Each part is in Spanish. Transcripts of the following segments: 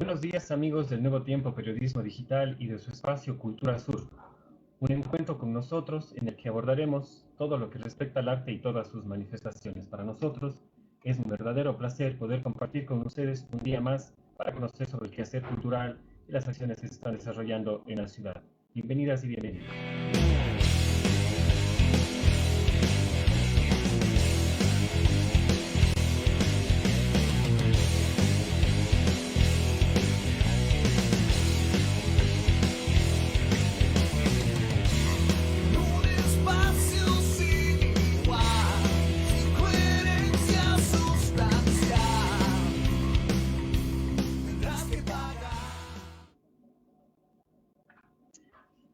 Buenos días amigos del Nuevo Tiempo Periodismo Digital y de su espacio Cultura Sur, un encuentro con nosotros en el que abordaremos todo lo que respecta al arte y todas sus manifestaciones. Para nosotros es un verdadero placer poder compartir con ustedes un día más para conocer sobre el quehacer cultural y las acciones que se están desarrollando en la ciudad. Bienvenidas y bienvenidos.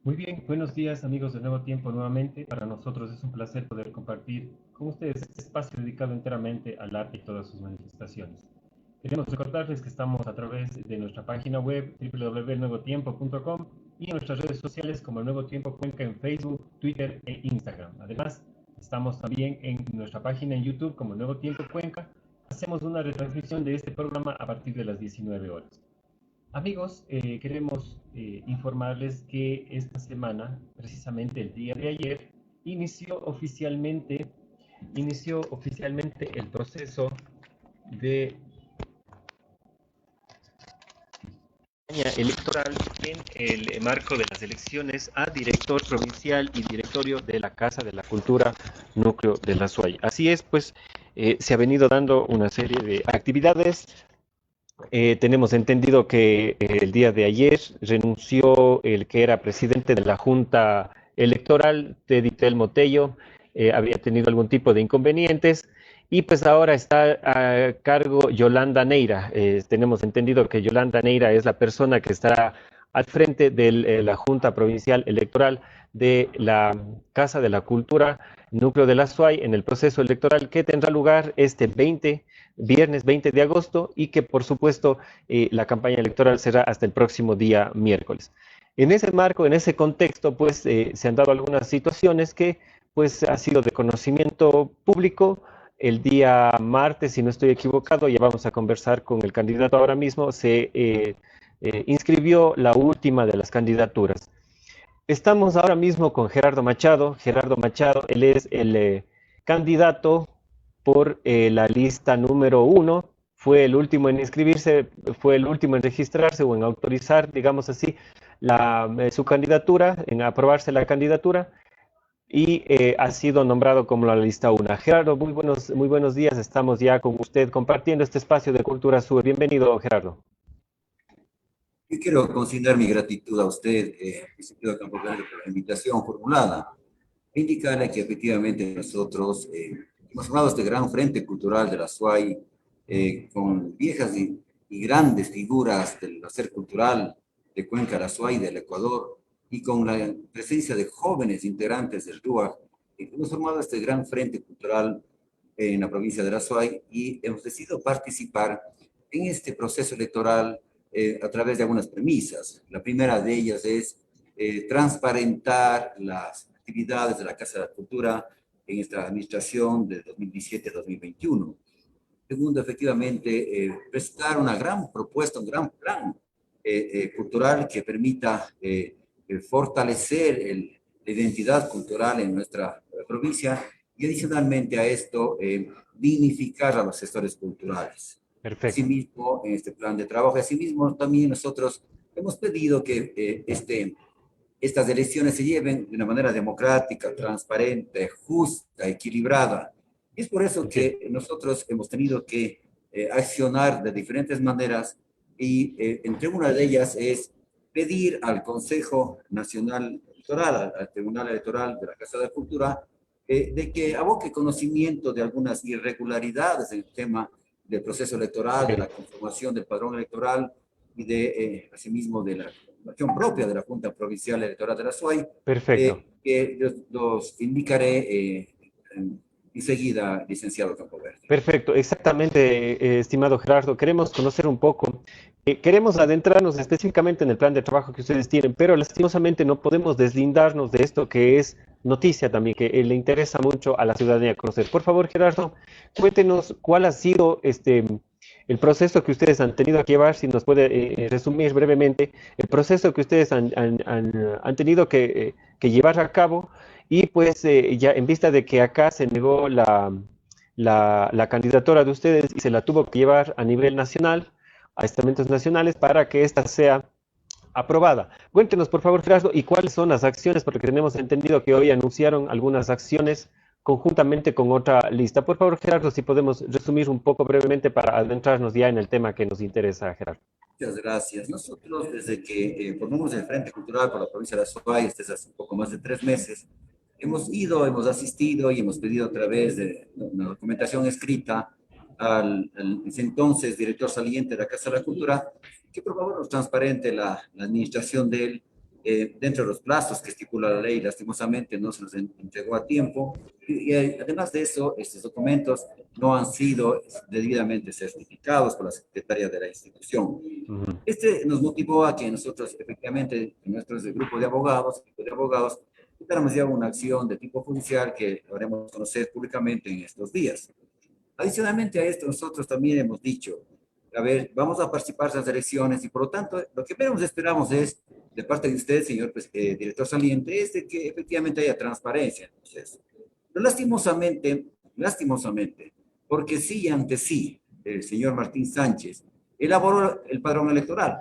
Muy bien, buenos días amigos de Nuevo Tiempo nuevamente. Para nosotros es un placer poder compartir con ustedes este espacio dedicado enteramente al arte y todas sus manifestaciones. Queremos recordarles que estamos a través de nuestra página web www.nuevotiempo.com y en nuestras redes sociales como el Nuevo Tiempo Cuenca en Facebook, Twitter e Instagram. Además, estamos también en nuestra página en YouTube como el Nuevo Tiempo Cuenca. Hacemos una retransmisión de este programa a partir de las 19 horas. Amigos, queremos informarles que esta semana, precisamente el día de ayer, inició oficialmente el proceso de electoral en el marco de las elecciones a director provincial y directorio de la Casa de la Cultura Núcleo de la SUAY. Así es, pues se ha venido dando una serie de actividades. Tenemos entendido que el día de ayer renunció el que era presidente de la Junta Electoral, Teddy Telmo Tello, había tenido algún tipo de inconvenientes y pues ahora está a cargo Yolanda Neira. Tenemos entendido que Yolanda Neira es la persona que estará al frente de la Junta Provincial Electoral de la Casa de la Cultura, Núcleo de la SUAY, en el proceso electoral que tendrá lugar este viernes 20 de agosto y que por supuesto la campaña electoral será hasta el próximo día miércoles. En ese marco, en ese contexto, pues se han dado algunas situaciones que pues ha sido de conocimiento público. El día martes, si no estoy equivocado, ya vamos a conversar con el candidato ahora mismo, se inscribió la última de las candidaturas. Estamos ahora mismo con Gerardo Machado. Gerardo Machado, él es el candidato por la lista número 1, fue el último en inscribirse, fue el último en registrarse o en autorizar, digamos así, su candidatura, en aprobarse la candidatura, y ha sido nombrado como la lista 1. Gerardo, muy buenos días, estamos ya con usted compartiendo este espacio de Cultura Sur. Bienvenido, Gerardo. Yo quiero consignar mi gratitud a usted, licenciado Campo Verde, por la invitación formulada. E indicarle que efectivamente nosotros hemos formado este gran frente cultural de la SUAY con viejas y grandes figuras del hacer cultural de Cuenca, la SUAY, del Ecuador, y con la presencia de jóvenes integrantes del RUAG. Hemos formado este gran frente cultural en la provincia de la SUAY y hemos decidido participar en este proceso electoral a través de algunas premisas. La primera de ellas es transparentar las actividades de la Casa de la Cultura en esta administración de 2017-2021. Segundo, efectivamente, presentar una gran propuesta, un gran plan cultural que permita fortalecer la identidad cultural en nuestra provincia y adicionalmente a esto, dignificar a los sectores culturales. Perfecto. Asimismo, en este plan de trabajo, asimismo también nosotros hemos pedido que estas elecciones se lleven de una manera democrática, transparente, justa, equilibrada. Y es por eso que nosotros hemos tenido que accionar de diferentes maneras y entre una de ellas es pedir al Consejo Nacional Electoral, al Tribunal Electoral de la Casa de la Cultura, de que aboque conocimiento de algunas irregularidades en el tema del proceso electoral, de la conformación del padrón electoral y de, asimismo, de la acción propia de la Junta Provincial Electoral de la SUAY. Perfecto. Que los indicaré enseguida, licenciado Campo Verde. Perfecto, exactamente, estimado Gerardo. Queremos conocer un poco, queremos adentrarnos específicamente en el plan de trabajo que ustedes tienen, pero lastimosamente no podemos deslindarnos de esto que es noticia también, que le interesa mucho a la ciudadanía conocer. Por favor, Gerardo, cuéntenos cuál ha sido el proceso que ustedes han tenido que llevar, si nos puede resumir brevemente, el proceso que ustedes han tenido que llevar a cabo y pues ya en vista de que acá se negó la candidatura de ustedes y se la tuvo que llevar a nivel nacional, a estamentos nacionales, para que ésta sea aprobada. Cuéntenos, por favor, Gerardo, y cuáles son las acciones, porque tenemos entendido que hoy anunciaron algunas acciones conjuntamente con otra lista. Por favor, Gerardo, si podemos resumir un poco brevemente para adentrarnos ya en el tema que nos interesa, Gerardo. Muchas gracias. Nosotros, desde que formamos el Frente Cultural por la provincia de Azuay, desde hace un poco más de 3 meses, hemos ido, hemos asistido y hemos pedido a través de una documentación escrita al entonces director saliente de la Casa de la Cultura que por favor nos transparente la administración de él dentro de los plazos que estipula la ley. Lastimosamente no se nos entregó a tiempo y además de eso, estos documentos no han sido debidamente certificados por la secretaria de la institución. Ujú. Este nos motivó a que nosotros, efectivamente, en nuestro grupo de abogados, empezáramos ya una acción de tipo judicial que haremos conocer públicamente en estos días. Adicionalmente a esto, nosotros también hemos dicho, a ver, vamos a participar en las elecciones y por lo tanto, lo que menos esperamos es, de parte de usted, señor director saliente, es de que efectivamente haya transparencia en el proceso. Pero lastimosamente, porque sí y ante sí, el señor Martín Sánchez elaboró el padrón electoral.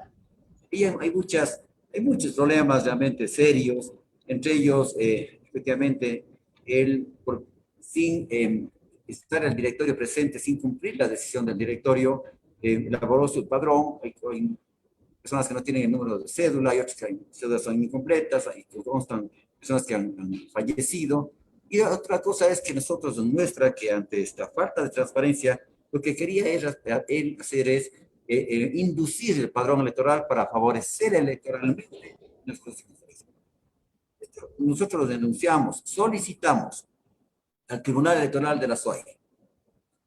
Y hay muchos problemas realmente serios, entre ellos, efectivamente, sin estar el directorio presente, sin cumplir la decisión del directorio, elaboró su padrón. Hay personas que no tienen el número de cédula, hay otras que hay cédulas son incompletas, hay que constan personas que han fallecido. Y otra cosa es que nosotros nos muestra que ante esta falta de transparencia, lo que quería él hacer es inducir el padrón electoral para favorecer electoralmente nuestros intereses. Nosotros lo denunciamos, solicitamos al Tribunal Electoral de la SUAY,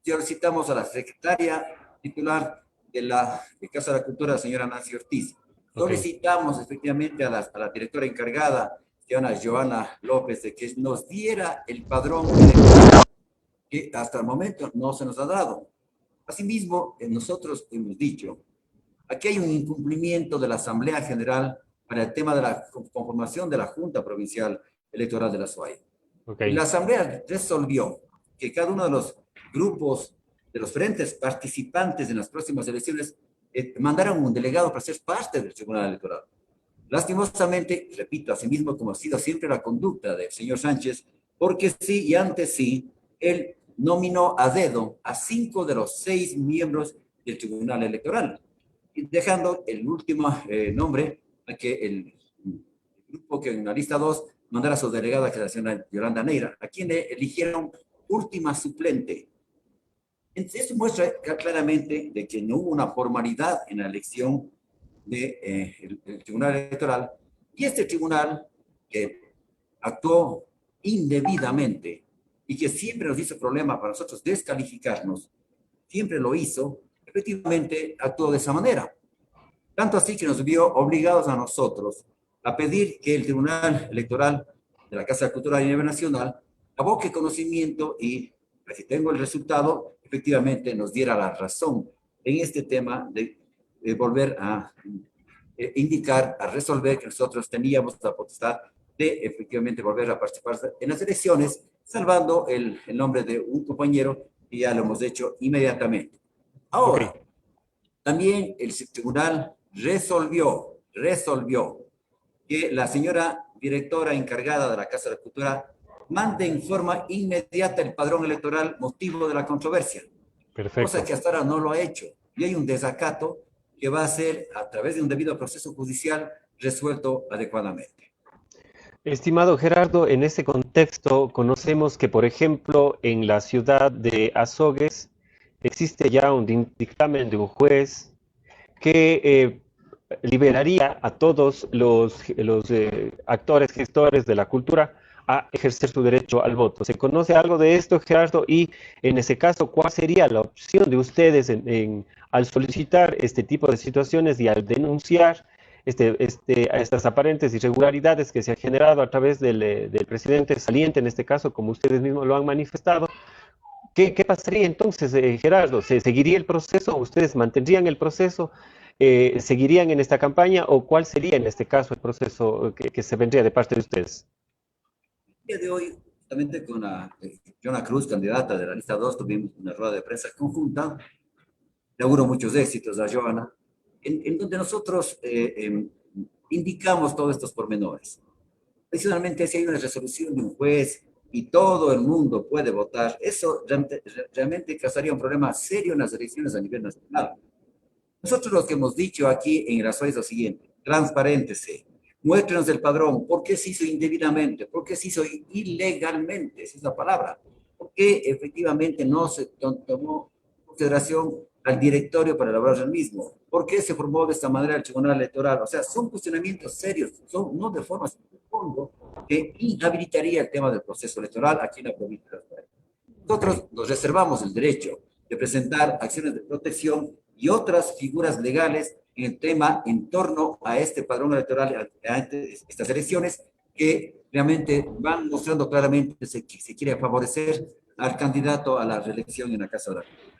solicitamos a la secretaria titular de la Casa de la Cultura, la señora Nancy Ortiz, solicitamos efectivamente a la directora encargada, señora Joana López, de que nos diera el padrón electoral, que hasta el momento no se nos ha dado. Asimismo, nosotros hemos dicho, aquí hay un incumplimiento de la Asamblea General para el tema de la conformación de la Junta Provincial Electoral de la SUAY. La Asamblea resolvió que cada uno de los grupos, de los frentes participantes en las próximas elecciones, mandaron un delegado para ser parte del Tribunal Electoral. Lastimosamente, repito, asimismo como ha sido siempre la conducta del señor Sánchez, porque sí y antes sí, él nominó a dedo a 5 de los 6 miembros del Tribunal Electoral, dejando el último nombre a que el grupo que en la lista 2 mandara a su delegada, que es la señora Yolanda Neira, a quien le eligieron última suplente. Entonces, eso muestra claramente de que no hubo una formalidad en la elección del Tribunal Electoral, y este tribunal que actuó indebidamente y que siempre nos hizo problema para nosotros descalificarnos, siempre lo hizo, efectivamente actuó de esa manera. Tanto así que nos vio obligados a nosotros a pedir que el Tribunal Electoral de la Casa de Cultura a nivel nacional aboque conocimiento y, si tengo el resultado, efectivamente nos diera la razón en este tema de volver a indicar, a resolver que nosotros teníamos la potestad de efectivamente volver a participar en las elecciones, salvando el nombre de un compañero, y ya lo hemos hecho inmediatamente. Ahora, también el tribunal resolvió que la señora directora encargada de la Casa de la Cultura mande en forma inmediata el padrón electoral motivo de la controversia. Perfecto. Cosa que hasta ahora no lo ha hecho. Y hay un desacato que va a ser, a través de un debido proceso judicial, resuelto adecuadamente. Estimado Gerardo, en ese contexto conocemos que, por ejemplo, en la ciudad de Azogues existe ya un dictamen de un juez que liberaría a todos los actores, gestores de la cultura a ejercer su derecho al voto. ¿Se conoce algo de esto, Gerardo? Y en ese caso, ¿cuál sería la opción de ustedes al solicitar este tipo de situaciones y al denunciar a estas aparentes irregularidades que se han generado a través del presidente saliente, en este caso, como ustedes mismos lo han manifestado? ¿Qué pasaría entonces, Gerardo? ¿Se seguiría el proceso? ¿Ustedes mantendrían el proceso? ¿Seguirían en esta campaña? ¿O cuál sería en este caso el proceso que se vendría de parte de ustedes? El día de hoy, justamente con Jonah Cruz, candidata de la lista 2, tuvimos una rueda de prensa conjunta. Le auguro muchos éxitos a Joana, en donde nosotros indicamos todos estos pormenores. Adicionalmente, si hay una resolución de un juez y todo el mundo puede votar, eso realmente causaría un problema serio en las elecciones a nivel nacional. Nosotros lo que hemos dicho aquí en Irasua es lo siguiente: transparéntese, muéstrenos el padrón, ¿por qué se hizo indebidamente? ¿Por qué se hizo ilegalmente? Esa es la palabra. ¿Por qué efectivamente no se tomó en consideración al directorio para elaborar el mismo? ¿Por qué se formó de esta manera el Tribunal Electoral? O sea, son cuestionamientos serios, son no de forma de fondo, que inhabilitaría el tema del proceso electoral aquí en la provincia de Las Paz. Nosotros nos reservamos el derecho de presentar acciones de protección y otras figuras legales en el tema en torno a este padrón electoral, a estas elecciones, que realmente van mostrando claramente que se quiere favorecer al candidato a la reelección en la Casa de la Cultura.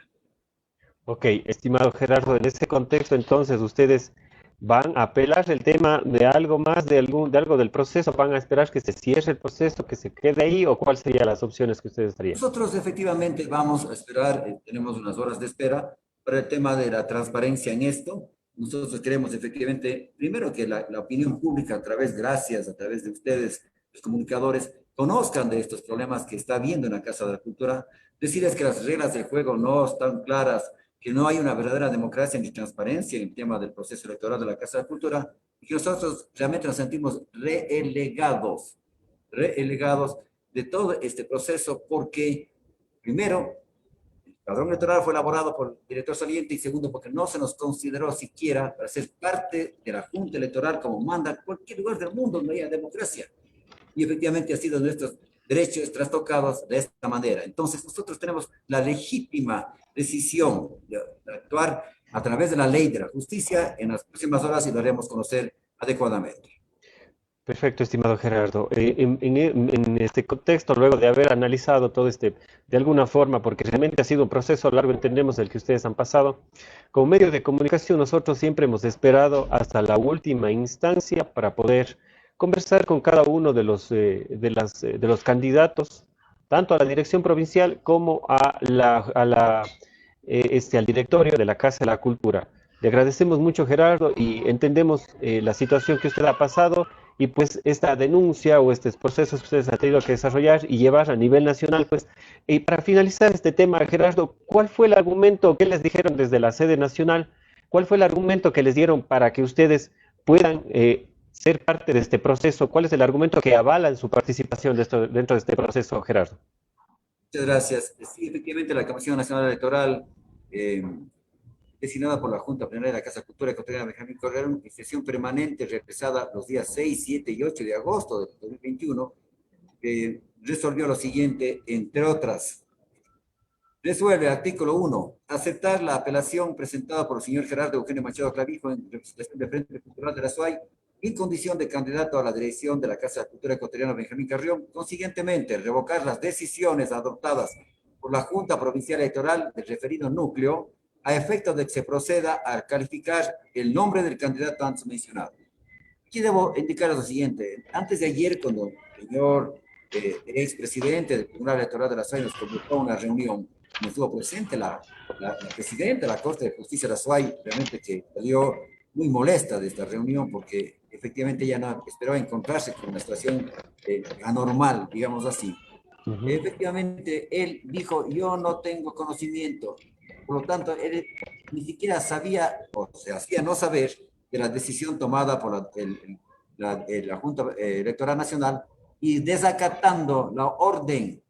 Ok, estimado Gerardo, en ese contexto entonces ustedes van a apelar el tema de algo más, de algo del proceso, van a esperar que se cierre el proceso, que se quede ahí, o cuáles serían las opciones que ustedes darían. Nosotros efectivamente vamos a esperar, tenemos unas horas de espera para el tema de la transparencia en esto. Nosotros queremos efectivamente, primero que la opinión pública a través de ustedes, los comunicadores, conozcan de estos problemas que está habiendo en la Casa de la Cultura, decirles que las reglas del juego no están claras, que no hay una verdadera democracia ni transparencia en el tema del proceso electoral de la Casa de la Cultura, y que nosotros realmente nos sentimos relegados de todo este proceso porque, primero, el padrón electoral fue elaborado por el director saliente y segundo, porque no se nos consideró siquiera para ser parte de la Junta Electoral como manda cualquier lugar del mundo donde haya democracia. Y efectivamente ha sido nuestros derechos trastocados de esta manera. Entonces nosotros tenemos la legítima decisión de actuar a través de la ley de la justicia en las próximas horas y lo haremos conocer adecuadamente. Perfecto, estimado Gerardo. En este contexto, luego de haber analizado todo este, de alguna forma, porque realmente ha sido un proceso largo, entendemos, el que ustedes han pasado, como medio de comunicación nosotros siempre hemos esperado hasta la última instancia para poder conversar con cada uno de los candidatos, tanto a la dirección provincial como al directorio de la Casa de la Cultura. Le agradecemos mucho, Gerardo, y entendemos la situación que usted ha pasado y pues esta denuncia o estos procesos que ustedes han tenido que desarrollar y llevar a nivel nacional, pues, y para finalizar este tema, Gerardo, ¿cuál fue el argumento que les dijeron desde la sede nacional? ¿Cuál fue el argumento que les dieron para que ustedes puedan ser parte de este proceso? ¿Cuál es el argumento que avala su participación dentro de este proceso, Gerardo? Muchas gracias. Sí, efectivamente, la Comisión Nacional Electoral, eh, designada por la Junta Plenaria de la Casa de Cultura Ecuatoriana Benjamín Correro, en sesión permanente realizada los días 6, 7 y 8 de agosto de 2021, resolvió lo siguiente, entre otras. Resuelve, artículo 1, aceptar la apelación presentada por el señor Gerardo Eugenio Machado Clavijo en representación del Frente Cultural de la SUAY, en condición de candidato a la dirección de la Casa de Cultura Ecuatoriana Benjamín Carrión, consiguientemente revocar las decisiones adoptadas por la Junta Provincial Electoral del referido núcleo, a efecto de que se proceda a calificar el nombre del candidato antes mencionado. Aquí debo indicar lo siguiente. Antes de ayer, cuando el señor expresidente del Tribunal Electoral de la SUAY nos convocó a una reunión, no estuvo presente la presidenta de la Corte de Justicia de la SUAY, realmente que salió muy molesta de esta reunión porque efectivamente ya no esperaba encontrarse con una situación anormal, digamos así. Ujú. Efectivamente, él dijo, yo no tengo conocimiento, por lo tanto, él ni siquiera sabía, o se hacía no saber, de la decisión tomada por la Junta Electoral Nacional y desacatando la orden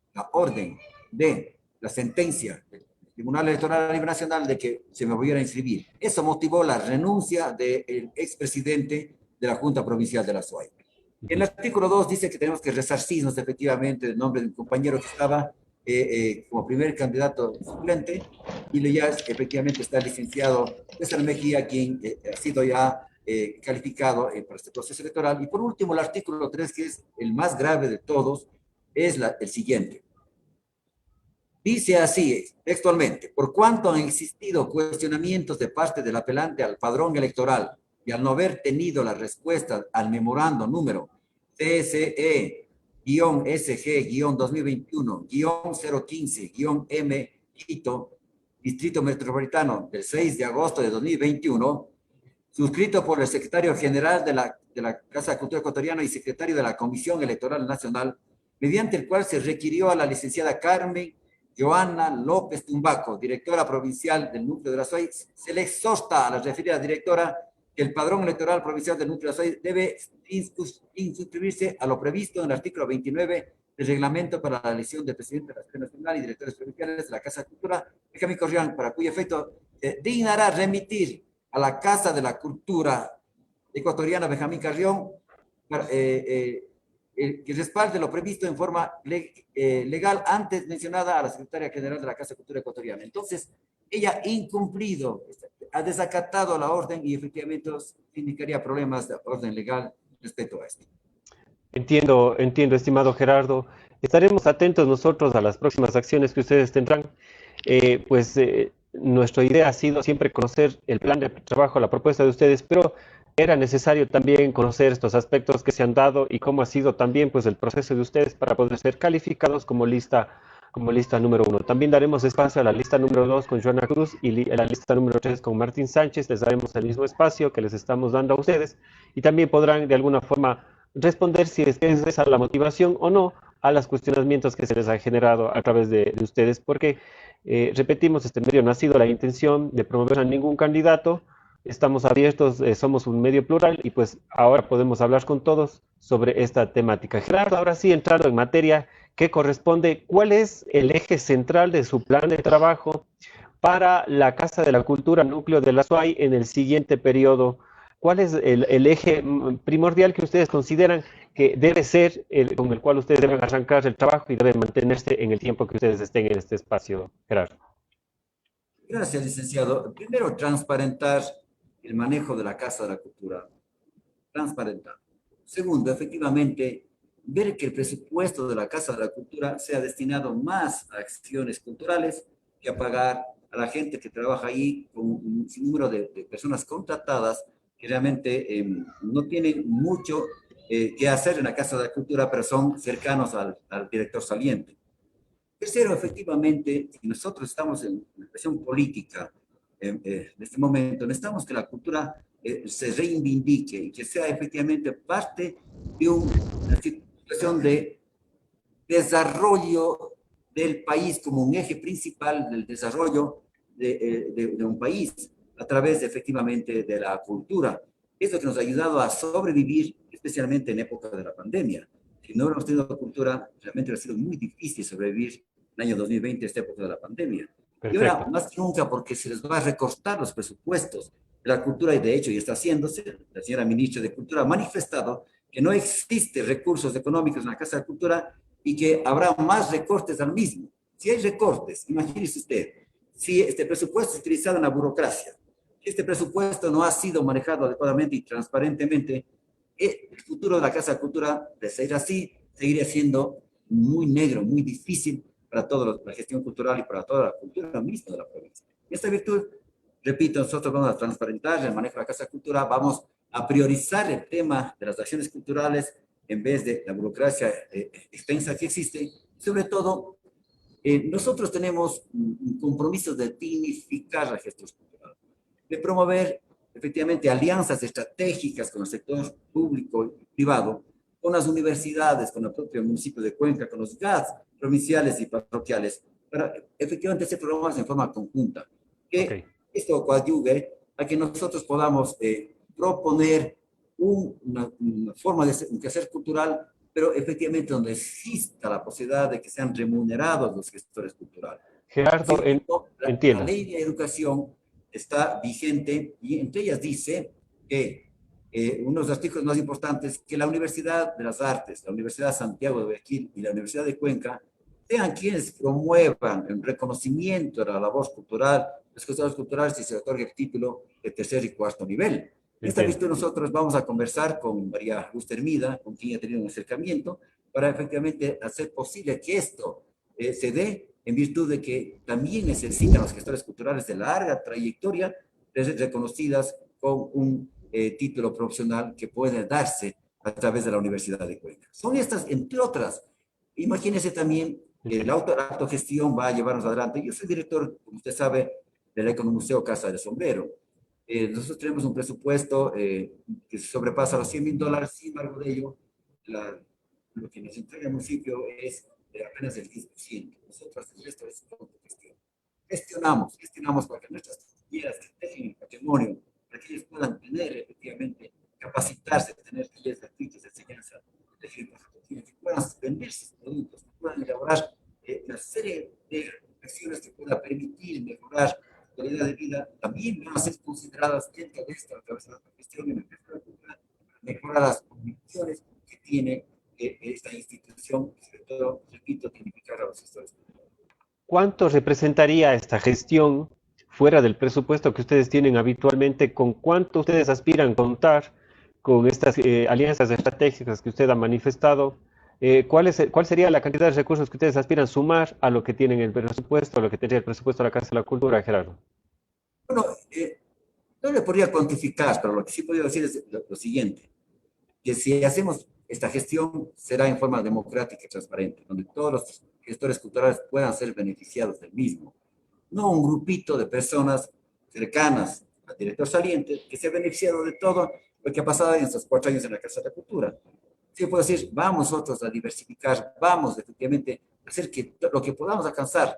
de la sentencia del Tribunal Electoral a nivel nacional de que se me volviera a inscribir. Eso motivó la renuncia del expresidente de la Junta Provincial de la SUAY. El artículo 2 dice que tenemos que resarcirnos efectivamente del nombre de un compañero que estaba como primer candidato suplente y ya efectivamente está el licenciado César Mejía, quien ha sido ya calificado para este proceso electoral. Y por último, el artículo 3, que es el más grave de todos, es el siguiente. Dice así, textualmente, por cuanto han existido cuestionamientos de parte del apelante al padrón electoral y al no haber tenido la respuesta al memorando número CSE-SG-2021-015-M, Quito, Distrito Metropolitano, del 6 de agosto de 2021, suscrito por el secretario general de la Casa de Cultura Ecuatoriana y secretario de la Comisión Electoral Nacional, mediante el cual se requirió a la licenciada Carmen Joana López Tumbaco, directora provincial del núcleo de la SUAY, se le exhorta a la referida directora que el padrón electoral provincial del núcleo de la SUAY debe inscribirse a lo previsto en el artículo 29 del reglamento para la elección del presidente de la Asamblea Nacional y directores provinciales de la Casa de Cultura de Benjamín Corrián, para cuyo efecto dignará remitir a la Casa de la Cultura Ecuatoriana Benjamín Carrión que respalde lo previsto en forma legal antes mencionada a la secretaria general de la Casa de Cultura Ecuatoriana. Entonces, ella ha incumplido, ha desacatado la orden y efectivamente indicaría problemas de orden legal respecto a esto. Entiendo, entiendo, estimado Gerardo. Estaremos atentos nosotros a las próximas acciones que ustedes tendrán. Nuestra idea ha sido siempre conocer el plan de trabajo, la propuesta de ustedes, pero era necesario también conocer estos aspectos que se han dado y cómo ha sido también pues, el proceso de ustedes para poder ser calificados como lista número 1. También daremos espacio a la lista número 2 con Joana Cruz y a la lista número 3 con Martín Sánchez. Les daremos el mismo espacio que les estamos dando a ustedes y también podrán de alguna forma responder si es que es esa la motivación o no a los cuestionamientos que se les ha generado a través de ustedes, porque repetimos, este medio no ha sido la intención de promover a ningún candidato, estamos abiertos, somos un medio plural y pues ahora podemos hablar con todos sobre esta temática. Gerardo, ahora sí, entrando en materia que corresponde, ¿cuál es el eje central de su plan de trabajo para la Casa de la Cultura Núcleo de la SUAY en el siguiente periodo? ¿Cuál es el eje primordial que ustedes consideran que debe ser con el cual ustedes deben arrancar el trabajo y deben mantenerse en el tiempo que ustedes estén en este espacio, Gerardo? Gracias, licenciado. Primero, transparentar el manejo de la Casa de la Cultura. Transparentar. Segundo, efectivamente, ver que el presupuesto de la Casa de la Cultura sea destinado más a acciones culturales que a pagar a la gente que trabaja ahí con un número de personas contratadas que realmente no tienen mucho que hacer en la Casa de la Cultura, pero son cercanos al director saliente. Tercero, efectivamente, si nosotros estamos en una presión política en este momento, necesitamos que la cultura se reivindique y que sea efectivamente parte de una situación de desarrollo del país como un eje principal del desarrollo de un país a través efectivamente de la cultura. Es lo que nos ha ayudado a sobrevivir, especialmente en época de la pandemia. Si no hubiéramos tenido cultura, realmente hubiera sido muy difícil sobrevivir en el año 2020, esta época de la pandemia. Perfecto. Y ahora, más que nunca, porque se les va a recortar los presupuestos de la cultura, y de hecho ya está haciéndose. La señora ministra de Cultura ha manifestado que no existen recursos económicos en la Casa de Cultura y que habrá más recortes al mismo. Si hay recortes, imagínese usted, si este presupuesto es utilizado en la burocracia, si este presupuesto no ha sido manejado adecuadamente y transparentemente, el futuro de la Casa de Cultura, de ser así, seguiría siendo muy negro, muy difícil para toda la gestión cultural y para toda la cultura misma de la provincia. En esta virtud, repito, nosotros vamos a transparentar el manejo de la Casa de Cultura, vamos a priorizar el tema de las acciones culturales en vez de la burocracia extensa que existe. Sobre todo, nosotros tenemos un compromiso de dignificar la gestión cultural, de promover efectivamente alianzas estratégicas con el sector público y privado, con las universidades, con el propio municipio de Cuenca, con los GATS provinciales y parroquiales, para efectivamente hacer programas en forma conjunta. Que esto coadyuve a que nosotros podamos proponer una forma de hacer cultural, pero efectivamente donde exista la posibilidad de que sean remunerados los gestores culturales. Gerardo, entiendo. La ley de educación está vigente y entre ellas dice que uno de los artículos más importantes, que la Universidad de las Artes, la Universidad de Santiago de Guayaquil y la Universidad de Cuenca sean quienes promuevan el reconocimiento de la labor cultural, los gestores culturales, y se otorgue el título de tercer y cuarto nivel. En esta virtud nosotros vamos a conversar con María Luz Hermida, con quien ha tenido un acercamiento, para efectivamente hacer posible que esto se dé en virtud de que también necesitan los gestores culturales de larga trayectoria reconocidas con un título profesional que puede darse a través de la Universidad de Cuenca. Son estas, entre otras. Imagínense también que la autogestión va a llevarnos adelante. Yo soy director, como usted sabe, del Economuseo Casa del Sombrero. Nosotros tenemos un presupuesto que sobrepasa los $100.000, sin embargo de ello, lo que nos entrega el municipio es apenas el 10%. Nosotros el resto es autogestión. Gestionamos para que nuestras guías dejen el patrimonio, para que ellos puedan tener efectivamente, capacitarse, tener talleres gratuitos de enseñanza, que puedan vender sus productos, que puedan elaborar una serie de acciones que puedan permitir mejorar la calidad de vida, también van a ser consideradas dentro de esta gestión y mejorar las condiciones que tiene esta institución, y sobre todo, repito, dignificar a los gestores. ¿Cuánto representaría esta gestión fuera del presupuesto que ustedes tienen habitualmente? ¿Con cuánto ustedes aspiran contar con estas alianzas estratégicas que usted ha manifestado? ¿Cuál sería la cantidad de recursos que ustedes aspiran sumar a lo que tienen el presupuesto, a lo que tendría el presupuesto de la Casa de la Cultura, Gerardo? Bueno, no le podría cuantificar, pero lo que sí podría decir es lo siguiente, que si hacemos esta gestión será en forma democrática y transparente, donde todos los gestores culturales puedan ser beneficiados del mismo. No un grupito de personas cercanas al director saliente que se ha beneficiado de todo lo que ha pasado en estos 4 años en la Casa de la Cultura. Sí, puedo decir, vamos nosotros a diversificar, vamos efectivamente a hacer que lo que podamos alcanzar,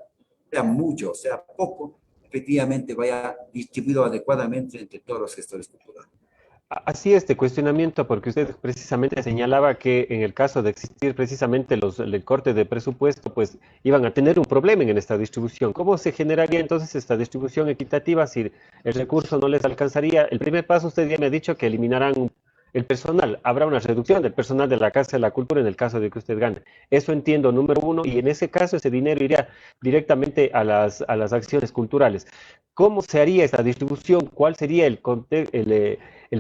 sea mucho, sea poco, efectivamente vaya distribuido adecuadamente entre todos los gestores culturales. Así este cuestionamiento, porque usted precisamente señalaba que en el caso de existir precisamente el corte de presupuesto, pues iban a tener un problema en esta distribución. ¿Cómo se generaría entonces esta distribución equitativa si el recurso no les alcanzaría? El primer paso, usted ya me ha dicho que eliminarán el personal. Habrá una reducción del personal de la Casa de la Cultura en el caso de que usted gane. Eso entiendo, número uno, y en ese caso ese dinero iría directamente a las acciones culturales. ¿Cómo se haría esta distribución? ¿Cuál sería el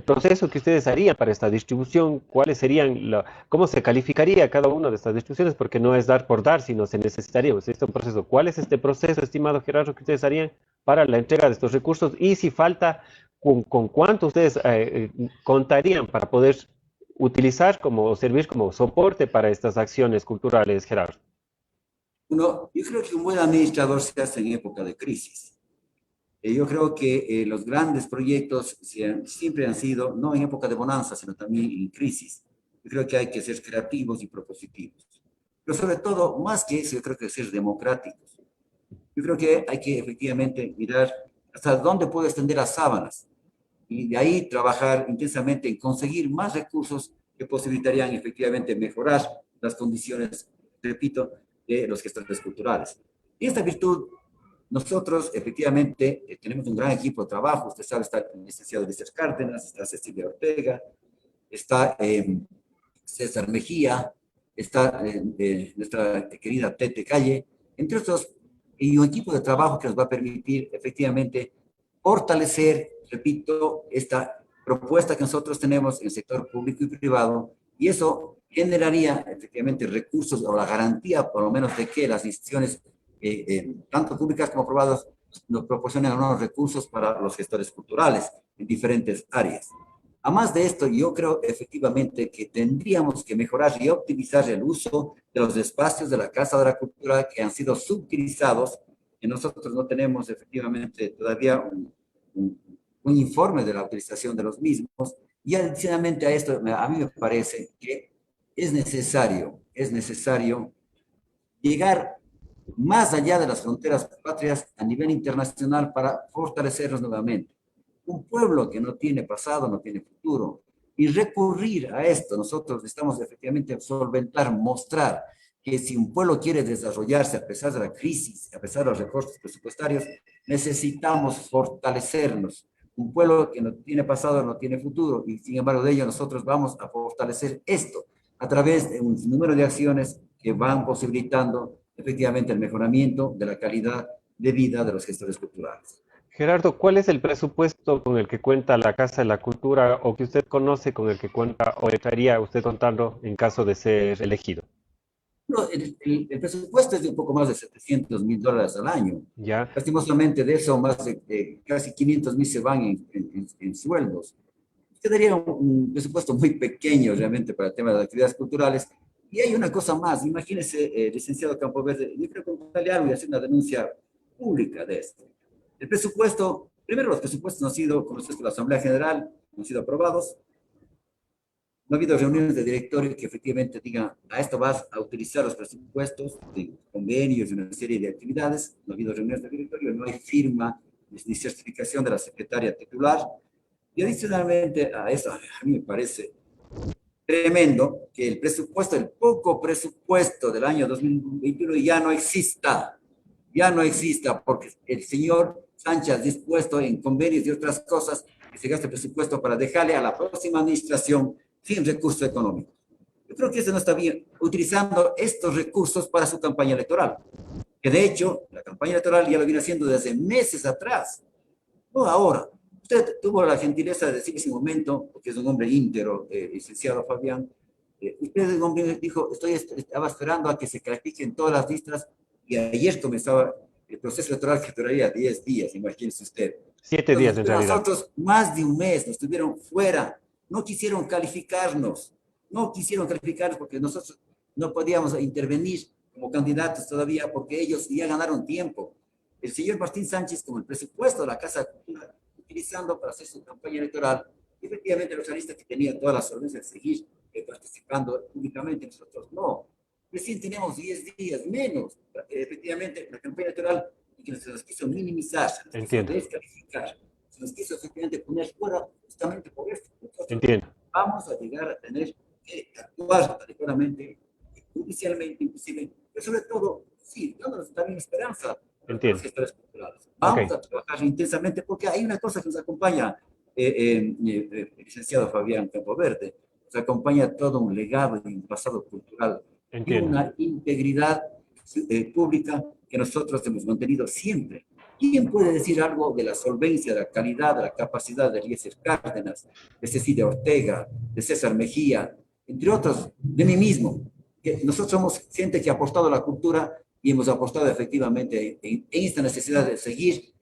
proceso que ustedes harían para esta distribución? ¿Cuáles serían cómo se calificaría cada una de estas distribuciones? Porque no es dar por dar, sino se necesitaría pues, un proceso. ¿Cuál es este proceso, estimado Gerardo, que ustedes harían para la entrega de estos recursos? Y si falta, ¿con cuánto ustedes contarían para poder utilizar como servir como soporte para estas acciones culturales, Gerardo? Uno, yo creo que un buen administrador se hace en época de crisis. Yo creo que los grandes proyectos siempre han sido, no en época de bonanza, sino también en crisis. Yo creo que hay que ser creativos y propositivos. Pero sobre todo, más que eso, yo creo que ser democráticos. Yo creo que hay que efectivamente mirar hasta dónde puedo extender las sábanas y de ahí trabajar intensamente en conseguir más recursos que posibilitarían efectivamente mejorar las condiciones, repito, de los gestores culturales. Y esta virtud nosotros, efectivamente, tenemos un gran equipo de trabajo. Usted sabe, está el licenciado Víctor Cárdenas, está Cecilia Ortega, está César Mejía, está nuestra querida Tete Calle, entre otros, y un equipo de trabajo que nos va a permitir, efectivamente, fortalecer, repito, esta propuesta que nosotros tenemos en el sector público y privado, y eso generaría, efectivamente, recursos o la garantía, por lo menos, de que las instituciones tanto públicas como privadas, nos proporcionan unos recursos para los gestores culturales en diferentes áreas. Además de esto, yo creo efectivamente que tendríamos que mejorar y optimizar el uso de los espacios de la Casa de la Cultura que han sido subutilizados, y nosotros no tenemos efectivamente todavía un informe de la utilización de los mismos. Y adicionalmente a esto, a mí me parece que es necesario llegar más allá de las fronteras patrias a nivel internacional para fortalecernos nuevamente. Un pueblo que no tiene pasado, no tiene futuro. Y recurrir a esto, nosotros estamos efectivamente a solventar, mostrar que si un pueblo quiere desarrollarse a pesar de la crisis, a pesar de los recortes presupuestarios, necesitamos fortalecernos. Un pueblo que no tiene pasado, no tiene futuro, y sin embargo de ello nosotros vamos a fortalecer esto a través de un número de acciones que van posibilitando efectivamente el mejoramiento de la calidad de vida de los gestores culturales. Gerardo, ¿cuál es el presupuesto con el que cuenta la Casa de la Cultura o que usted conoce con el que cuenta o estaría usted contando en caso de ser elegido? No, el presupuesto es de un poco más de $700.000 al año. Ya, Lastimosamente, de eso, más de casi 500.000 se van en sueldos. Quedaría un presupuesto muy pequeño realmente para el tema de las actividades culturales. Y hay una cosa más, imagínese, licenciado Campo Verde, yo creo que contarle algo y hacer una denuncia pública de esto. El presupuesto, primero los presupuestos no han sido, con respecto a la Asamblea General, no han sido aprobados. No ha habido reuniones de directorio que efectivamente digan, a esto vas a utilizar los presupuestos de convenios y una serie de actividades. No ha habido reuniones de directorio, no hay firma ni certificación de la secretaria titular. Y adicionalmente a eso, a mí me parece tremendo que el presupuesto, el poco presupuesto del año 2021 ya no exista, porque el señor Sánchez ha dispuesto en convenios y otras cosas que se gaste presupuesto para dejarle a la próxima administración sin recursos económicos. Yo creo que eso no está bien, utilizando estos recursos para su campaña electoral, que de hecho la campaña electoral ya lo viene haciendo desde meses atrás, no ahora. Usted tuvo la gentileza de decir en ese momento, porque es un hombre íntegro, licenciado Fabián, usted un hombre dijo, estaba esperando a que se califiquen todas las listas y ayer comenzaba el proceso electoral que duraría 10 días, imagínese usted. 7 días Entonces, en realidad. nosotros más de un mes nos estuvieron fuera, no quisieron calificarnos, no quisieron calificarnos porque nosotros no podíamos intervenir como candidatos todavía porque ellos ya ganaron tiempo. El señor Martín Sánchez, con el presupuesto de la Casa de Cultura, utilizando para hacer su campaña electoral, y efectivamente los analistas que tenían todas las solvencias de seguir participando públicamente, nosotros no. Recién tenemos 10 días menos, efectivamente, la campaña electoral, y que se nos quiso minimizar, se nos quiso Entiendo, descalificar, se nos quiso efectivamente poner fuera justamente por esto. Nosotros entiendo, vamos a llegar a tener que actuar adecuadamente, judicialmente inclusive, pero sobre todo, sí, dándonos también esperanza a los entiendo. gestores culturales. Ok, Vamos a trabajar intensamente porque hay una cosa que nos acompaña, licenciado Fabián Campoverde, nos acompaña todo un legado y un pasado cultural y entiendo, una integridad pública que nosotros hemos mantenido siempre. ¿Quién puede decir algo de la solvencia, de la calidad, de la capacidad de Eliezer Cárdenas, de Cecilia Ortega, de César Mejía, entre otros, de mí mismo? Que nosotros somos gente que ha apostado a la cultura y hemos apostado efectivamente en esta necesidad de seguir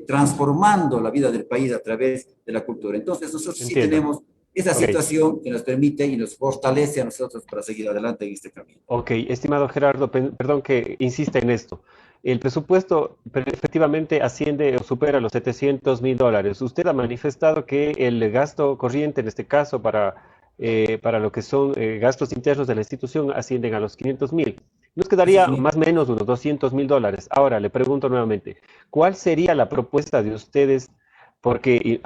transformando la vida del país a través de la cultura. Entonces nosotros sí entiendo. tenemos esa Ok, situación que nos permite y nos fortalece a nosotros para seguir adelante en este camino. ok, estimado Gerardo, perdón que insista en esto. El presupuesto efectivamente asciende o supera los $700.000. Usted ha manifestado que el gasto corriente, en este caso, para lo que son gastos internos de la institución, ascienden a los 500.000. Nos Así quedaría es, más o menos unos $200.000. Ahora, le pregunto nuevamente, ¿cuál sería la propuesta de ustedes? Porque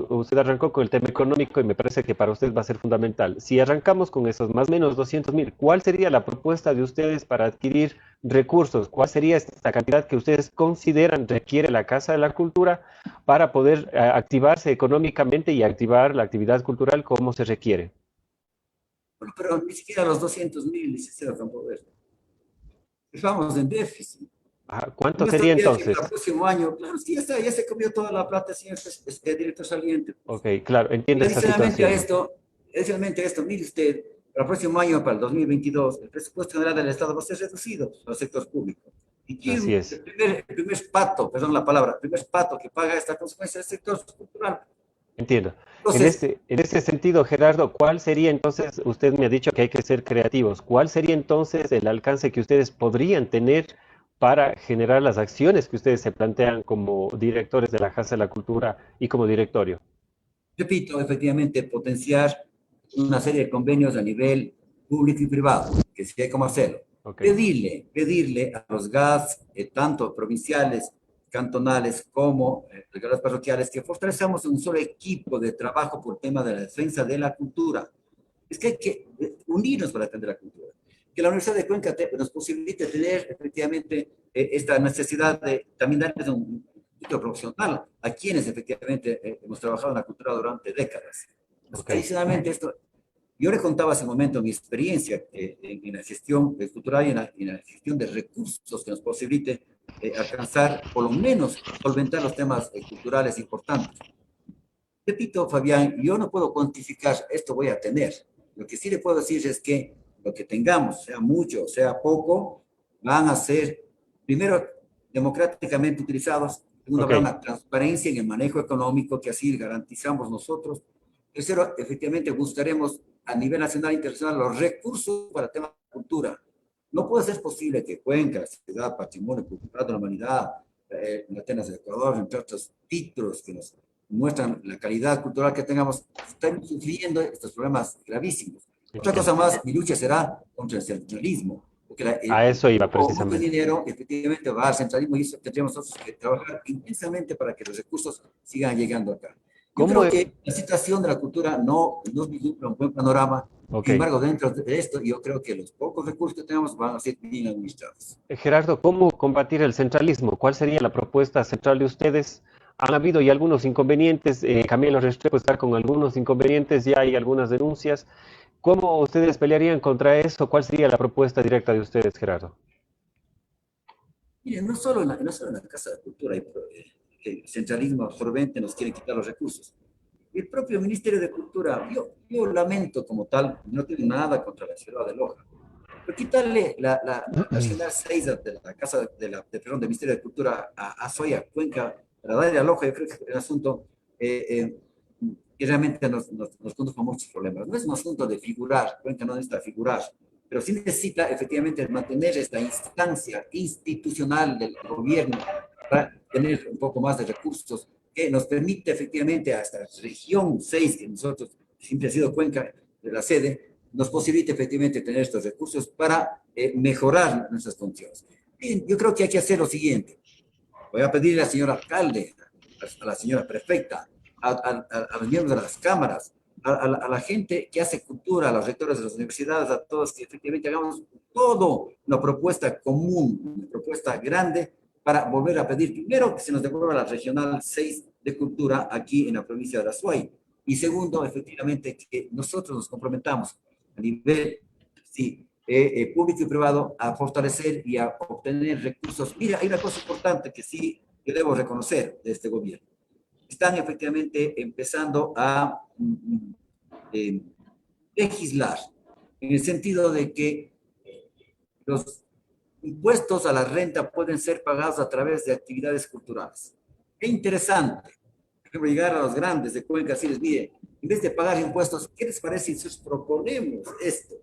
usted arrancó con el tema económico y me parece que para usted va a ser fundamental. Si arrancamos con esos más o menos 200.000, ¿cuál sería la propuesta de ustedes para adquirir recursos? ¿Cuál sería esta cantidad que ustedes consideran requiere la Casa de la Cultura para poder activarse económicamente y activar la actividad cultural como se requiere? bueno, pero ni siquiera los 200.000, licenciado Campo Verde. Estamos en déficit. ¿Cuánto No sería estaría que el entonces? próximo año, claro, sí, ya está, ya se comió toda la plata, señor director saliente. Ok, claro, Y entiendo esta situación. adicionalmente a esto, mire usted, para el próximo año, para el 2022, el presupuesto general del Estado va a ser reducido al sector público. ¿Y Así quién, es. el primer pato, perdón la palabra, el primer pato que paga esta consecuencia es el sector cultural? Entiendo. Entonces, En este sentido, Gerardo, ¿cuál sería entonces, usted me ha dicho que hay que ser creativos, ¿cuál sería entonces el alcance que ustedes podrían tener para generar las acciones que ustedes se plantean como directores de la Casa de la Cultura y como directorio? repito, efectivamente, potenciar una serie de convenios a nivel público y privado, que sí hay cómo hacerlo. Ok, Pedirle a los GAS, tanto provinciales, cantonales, como los parroquiales, que fortalezcamos un solo equipo de trabajo por tema de la defensa de la cultura. Es que hay que unirnos para atender la cultura. Que la Universidad de Cuenca nos posibilite tener efectivamente esta necesidad de también darles un título profesional a quienes efectivamente hemos trabajado en la cultura durante décadas. ok, Adicionalmente, esto, yo le contaba hace un momento mi experiencia en la gestión cultural y en la gestión de recursos que nos posibilite alcanzar, por lo menos, solventar los temas culturales importantes. Repito, Fabián, yo no puedo cuantificar esto voy a tener. Lo que sí le puedo decir es que lo que tengamos, sea mucho o sea poco, van a ser, primero, democráticamente utilizados. Segundo, Ok. habrá una transparencia en el manejo económico que así garantizamos nosotros. Tercero, efectivamente buscaremos a nivel nacional e internacional los recursos para el tema de cultura. No puede ser posible que Cuenca, ciudad, patrimonio cultural de la humanidad, Atenas de Ecuador, entre otros títulos que nos muestran la calidad cultural que tengamos, están sufriendo estos problemas gravísimos. Otra cosa Entiendo. más, mi lucha será contra el centralismo, porque A eso iba mucho precisamente. dinero efectivamente va al centralismo y eso tendríamos nosotros que trabajar intensamente para que los recursos sigan llegando acá. Yo ¿Cómo? creo que la situación de la cultura no vislumbra un buen panorama. Ok. Sin embargo, dentro de esto, yo creo que los pocos recursos que tenemos van a ser bien administrados. Gerardo, ¿cómo combatir el centralismo? ¿Cuál sería la propuesta central de ustedes? Han habido ya algunos inconvenientes. Camilo Restrepo está con algunos inconvenientes, ya hay algunas denuncias. ¿Cómo ustedes pelearían contra eso? ¿Cuál sería la propuesta directa de ustedes, Gerardo? Miren, no solo en la Casa de Cultura hay el centralismo absorbente nos quiere quitar los recursos. El propio Ministerio de Cultura, yo lamento como tal, no tengo nada contra la ciudad de Loja, pero quitarle la Regional 6 de la Casa perdón, del Ministerio de Cultura a Soya, Cuenca, para darle a Loja, yo creo que es un asunto que realmente nos condujo a muchos problemas. No es un asunto de figurar, Cuenca no necesita figurar, pero sí necesita efectivamente mantener esta instancia institucional del gobierno para tener un poco más de recursos que nos permite efectivamente a esta región 6 que nosotros siempre ha sido Cuenca de la sede, nos posibilite efectivamente tener estos recursos para mejorar nuestras condiciones. Bien, yo creo que hay que hacer lo siguiente. Voy a pedirle al señor alcalde, a la señora prefecta, a los miembros de las cámaras, a la gente que hace cultura, a los rectores de las universidades, a todos que efectivamente hagamos todo una propuesta común, una propuesta grande para volver a pedir primero que se nos devuelva la regional 6 de cultura aquí en la provincia de la Azuay. Y segundo, efectivamente, que nosotros nos comprometamos a nivel sí, público y privado a fortalecer y a obtener recursos. Mira, hay una cosa importante que sí que debo reconocer de este gobierno. Están efectivamente empezando a eh, legislar en el sentido de que los impuestos a la renta pueden ser pagados a través de actividades culturales. Qué interesante. Por ejemplo, llegar a los grandes de Cuenca y decirles, mire, en vez de pagar impuestos, ¿qué les parece si os proponemos esto?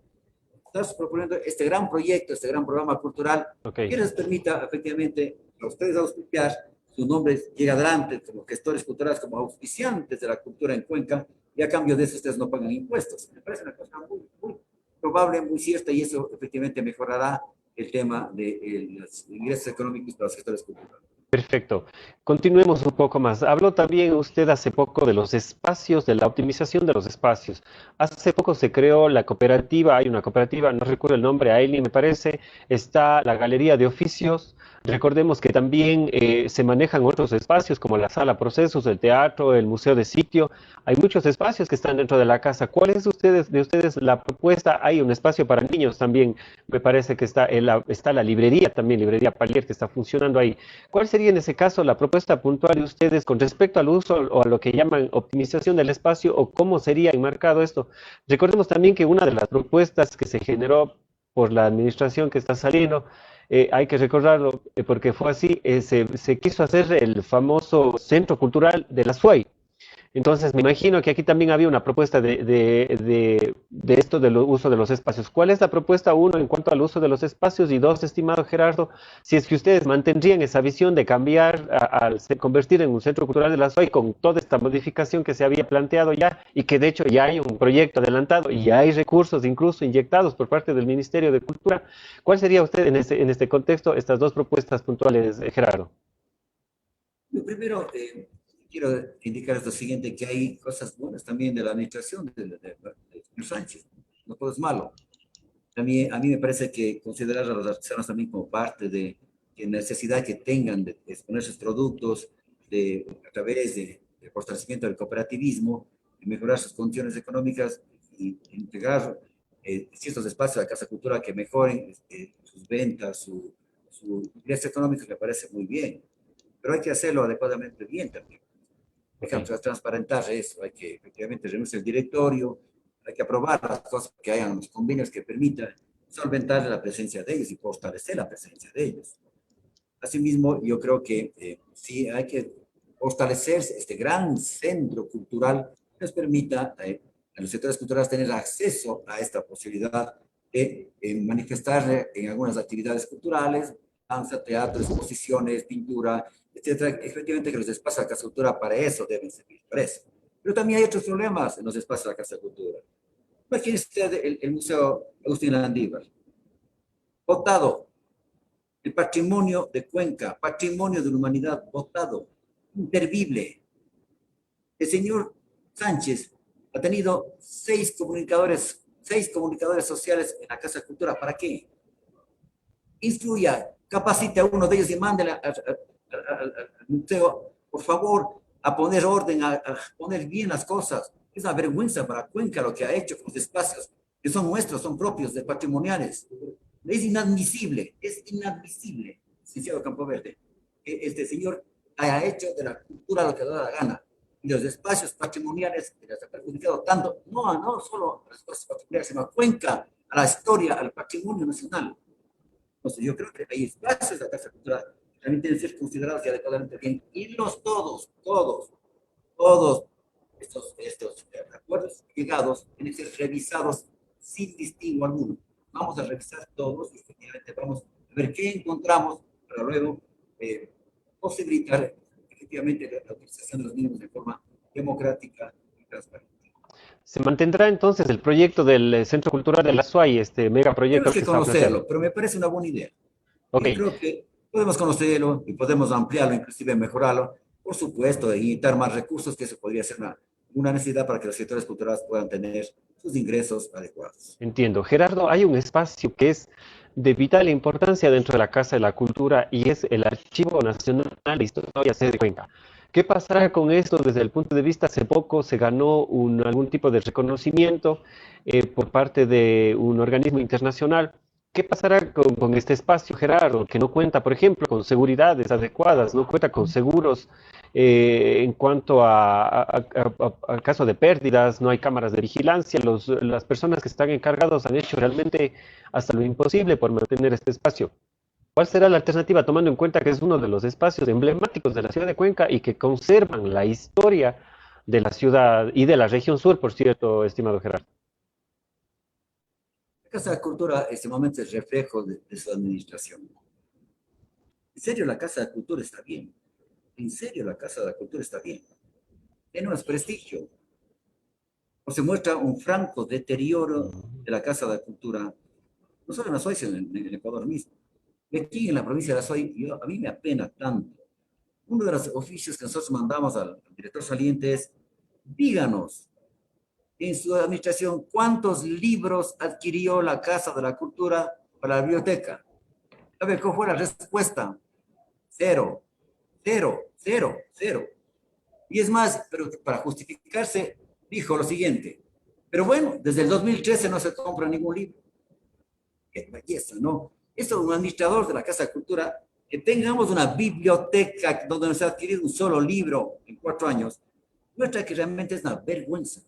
Estamos proponiendo este gran proyecto, este gran programa cultural, Ok. que les permita efectivamente a ustedes auspiciar, su nombre llega adelante como gestores culturales, como auspiciantes de la cultura en Cuenca, y a cambio de eso ustedes no pagan impuestos. Me parece una cosa muy probable, muy cierta, y eso efectivamente mejorará el tema de los ingresos económicos para los gestores culturales. Perfecto. Continuemos un poco más. Habló también usted hace poco de los espacios, de la optimización de los espacios. Hace poco se creó la cooperativa, hay una cooperativa, no recuerdo el nombre, Ailey me parece, está la Galería de Oficios. Recordemos que también se manejan otros espacios como la sala procesos, el teatro, el museo de sitio. Hay muchos espacios que están dentro de la casa. ¿Cuál es de ustedes la propuesta? Hay un espacio para niños también. Me parece que está la librería también, librería Palier, que está funcionando ahí. ¿Cuál sería en ese caso la propuesta puntual de ustedes con respecto al uso o a lo que llaman optimización del espacio o cómo sería enmarcado esto? Recordemos también que una de las propuestas que se generó por la administración que está saliendo, hay que recordarlo porque fue así, se quiso hacer el famoso Centro Cultural de la SUAY. Entonces, me imagino que aquí también había una propuesta de esto del uso de los espacios. ¿Cuál es la propuesta, uno, en cuanto al uso de los espacios? Y dos, estimado Gerardo, si es que ustedes mantendrían esa visión de cambiar, al convertir en un centro cultural de la SOI con toda esta modificación que se había planteado ya y que de hecho ya hay un proyecto adelantado y ya hay recursos incluso inyectados por parte del Ministerio de Cultura. ¿Cuál sería usted en este contexto estas dos propuestas puntuales, Gerardo? Lo primero, quiero indicar lo siguiente, que hay cosas buenas también de la administración de señor Sánchez, no todo es malo. A mí me parece que considerar a los artesanos también como parte de necesidad que tengan de exponer sus productos a través del fortalecimiento del cooperativismo, de mejorar sus condiciones económicas y integrar ciertos espacios de la Casa Cultura que mejoren sus ventas, su ingreso económico, me parece muy bien. Pero hay que hacerlo adecuadamente bien también. Hay Ok. que transparentar eso, hay que efectivamente reunirse el directorio, hay que aprobar las cosas, que hayan los convenios que permitan solventar la presencia de ellos y fortalecer la presencia de ellos. Asimismo, yo creo que sí hay que fortalecer este gran centro cultural que nos permita a los sectores culturales tener acceso a esta posibilidad de manifestar en algunas actividades culturales, danza, teatro, exposiciones, pintura, etcétera. Efectivamente que los espacios de la Casa de Cultura para eso deben servir, para eso. Pero también hay otros problemas en los espacios de la Casa de Cultura. Imagínese usted el Museo Agustín Landívar, votado, el patrimonio de Cuenca, patrimonio de la humanidad, votado, impervible. El señor Sánchez ha tenido seis comunicadores sociales en la Casa de Cultura. ¿Para qué? Instruya, capacite a uno de ellos y mándela al museo, por favor, a poner orden, a poner bien las cosas. Es una vergüenza para Cuenca lo que ha hecho con los espacios que son nuestros, son propios, de patrimoniales. Es inadmisible, licenciado Campoverde, que este señor haya hecho de la cultura lo que le da la gana. Y los espacios patrimoniales que les ha perjudicado tanto, no solo a los espacios patrimoniales, sino a Cuenca, a la historia, al patrimonio nacional. Entonces, yo creo que hay espacios de la Casa Cultural que también deben ser considerados y adecuadamente bien. Y todos estos acuerdos llegados tienen que ser revisados sin distingo alguno. Vamos a revisar todos y efectivamente vamos a ver qué encontramos para luego posibilitar efectivamente la utilización de los mismos de forma democrática y transparente. ¿Se mantendrá entonces el proyecto del Centro Cultural de la SUAY, este megaproyecto Tenemos que que se está planteando? conocerlo, pero me parece una buena idea. Ok, Yo creo que podemos conocerlo y podemos ampliarlo, inclusive mejorarlo. Por supuesto, inyectar más recursos, que eso podría ser una necesidad para que los sectores culturales puedan tener sus ingresos adecuados. entiendo. Gerardo, hay un espacio que es de vital importancia dentro de la Casa de la Cultura y es el Archivo Nacional de Historia C de Cuenca. ¿Qué pasará con esto desde el punto de vista? Hace poco se ganó algún tipo de reconocimiento por parte de un organismo internacional. ¿Qué pasará con este espacio, Gerardo, que no cuenta, por ejemplo, con seguridades adecuadas, no cuenta con seguros en cuanto a caso de pérdidas, no hay cámaras de vigilancia, las personas que están encargados han hecho realmente hasta lo imposible por mantener este espacio? ¿Cuál será la alternativa, tomando en cuenta que es uno de los espacios emblemáticos de la ciudad de Cuenca y que conservan la historia de la ciudad y de la región sur, por cierto, estimado Gerardo? La Casa de Cultura, este momento, es reflejo de su administración. En serio, la Casa de Cultura está bien. En serio, la Casa de la Cultura está bien. Tiene un prestigio. O se muestra un franco deterioro de la Casa de la Cultura, no solo en la SOI, sino en el Ecuador mismo. Y aquí en la provincia de la SOI, a mí me apena tanto. Uno de los oficios que nosotros mandamos al director saliente es: díganos, en su administración, ¿cuántos libros adquirió la Casa de la Cultura para la biblioteca? ¿Sabe cuál fue la respuesta? Cero, cero, cero, cero. Y es más, pero para justificarse, dijo lo siguiente: pero bueno, desde el 2013 no se compra ningún libro. Qué belleza, ¿no? Eso es un administrador de la Casa de Cultura, que tengamos una biblioteca donde no se ha adquirido un solo libro en 4 años, muestra que realmente es una vergüenza.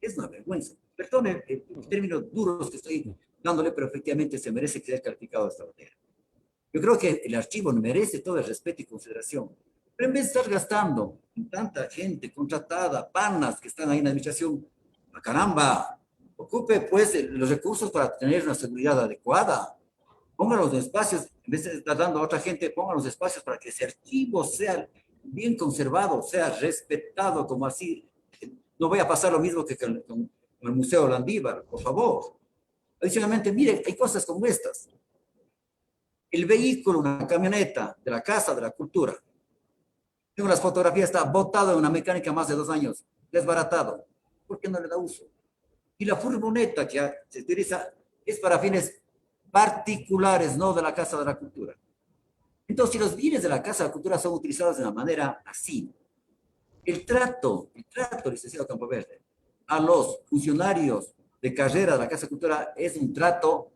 Es una vergüenza. Perdone los términos duros que estoy dándole, pero efectivamente se merece ser calificado de esta manera. Yo creo que el archivo merece todo el respeto y consideración. Pero en vez de estar gastando en tanta gente contratada, panas que están ahí en la administración, caramba, ocupe pues los recursos para tener una seguridad adecuada. Ponga los espacios, en vez de estar dando a otra gente, ponga los espacios para que ese archivo sea bien conservado, sea respetado, como así. No voy a pasar lo mismo que con el Museo Landívar, por favor. Adicionalmente, mire, hay cosas como estas. El vehículo, una camioneta de la Casa de la Cultura. Tengo las fotografías, está botado en una mecánica más de 2 años, desbaratado. ¿Por qué no le da uso? Y la furgoneta que se utiliza es para fines particulares, no de la Casa de la Cultura. Entonces, si los bienes de la Casa de la Cultura son utilizados de una manera así, el trato, licenciado Campoverde, a los funcionarios de carrera de la Casa de Cultura es un trato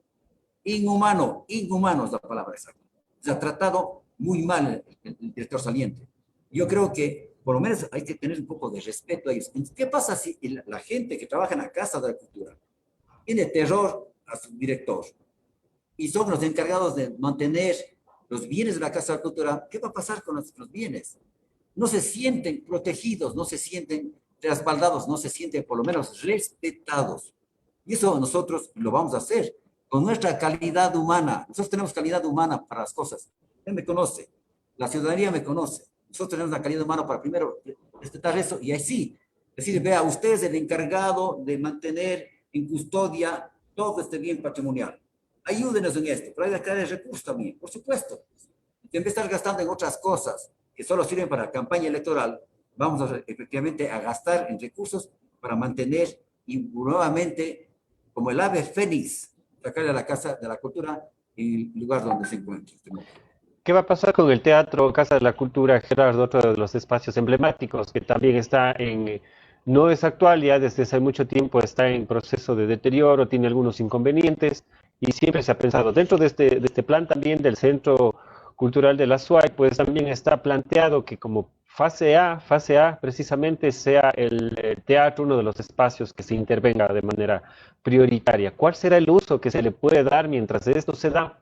inhumano es la palabra exacta. Se ha tratado muy mal el director saliente. Yo creo que por lo menos hay que tener un poco de respeto a ellos. ¿Qué pasa si la gente que trabaja en la Casa de la Cultura tiene terror a su director y son los encargados de mantener los bienes de la Casa de la Cultura? ¿Qué va a pasar con los bienes? No se sienten protegidos, no se sienten respaldados, no se sienten por lo menos respetados. Y eso nosotros lo vamos a hacer con nuestra calidad humana. Nosotros tenemos calidad humana para las cosas. Él me conoce, la ciudadanía me conoce. Nosotros tenemos la calidad humana para primero respetar eso y así decir, vea, usted es el encargado de mantener en custodia todo este bien patrimonial. Ayúdenos en esto, pero hay que crear el recurso también, por supuesto. En vez de estar gastando en otras cosas que solo sirven para campaña electoral, vamos a, efectivamente a gastar en recursos para mantener y nuevamente, como el ave fénix, sacarle a la Casa de la Cultura el lugar donde se encuentra. ¿Qué va a pasar con el Teatro Casa de la Cultura, Gerardo, otro de los espacios emblemáticos que también está en, no es actual, ya desde hace mucho tiempo está en proceso de deterioro, tiene algunos inconvenientes y siempre se ha pensado, dentro de este plan también del Centro Cultural de la SUAY, pues también está planteado que como fase A precisamente sea el teatro uno de los espacios que se intervenga de manera prioritaria. ¿Cuál será el uso que se le puede dar mientras esto se da?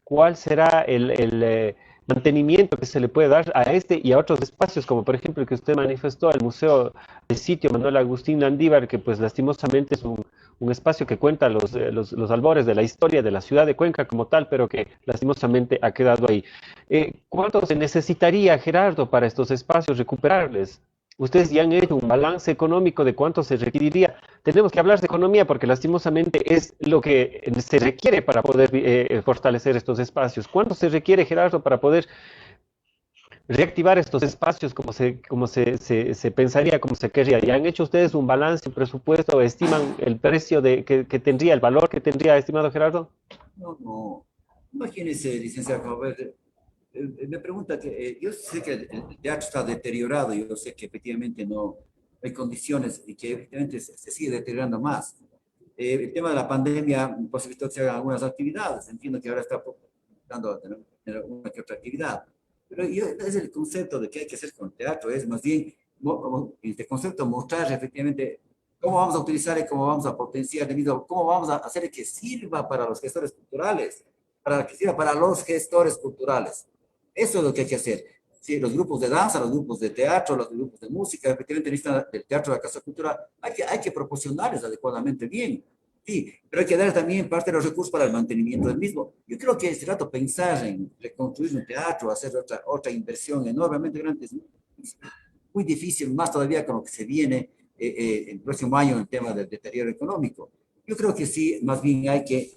¿Cuál será el mantenimiento que se le puede dar a este y a otros espacios, como por ejemplo el que usted manifestó, el Museo del Sitio Manuel Agustín Landívar, que pues lastimosamente es un espacio que cuenta los albores de la historia de la ciudad de Cuenca como tal, pero que lastimosamente ha quedado ahí. ¿Cuánto se necesitaría, Gerardo, para estos espacios recuperarles? Ustedes ya han hecho un balance económico de cuánto se requeriría. Tenemos que hablar de economía porque lastimosamente es lo que se requiere para poder fortalecer estos espacios. ¿Cuánto se requiere, Gerardo, para poder reactivar estos espacios como se pensaría, como se querría? ¿Ya han hecho ustedes un balance, un presupuesto? ¿Estiman el precio que tendría, el valor que tendría, estimado Gerardo? No, no. Imagínese, licenciado Javier, me pregunta que yo sé que el teatro está deteriorado, yo sé que efectivamente no hay condiciones y que efectivamente se sigue deteriorando más. El tema de la pandemia posibilitó que se hagan algunas actividades. Entiendo que ahora está dando tener una que otra actividad. Pero yo, es el concepto de qué hay que hacer con el teatro, es más bien como este concepto mostrar efectivamente cómo vamos a utilizar y cómo vamos a potenciar, debido, cómo vamos a hacer que sirva para los gestores culturales, para que sirva para los gestores culturales. Eso es lo que hay que hacer. Sí, los grupos de danza, los grupos de teatro, los grupos de música, efectivamente necesitan el teatro de la Casa de Cultura, hay que proporcionarles adecuadamente bien. Sí, pero hay que dar también parte de los recursos para el mantenimiento del mismo. Yo creo que es rato pensar en reconstruir un teatro, hacer otra inversión enormemente grande, es muy difícil, más todavía con lo que se viene el próximo año en el tema del deterioro económico. Yo creo que sí, más bien hay que,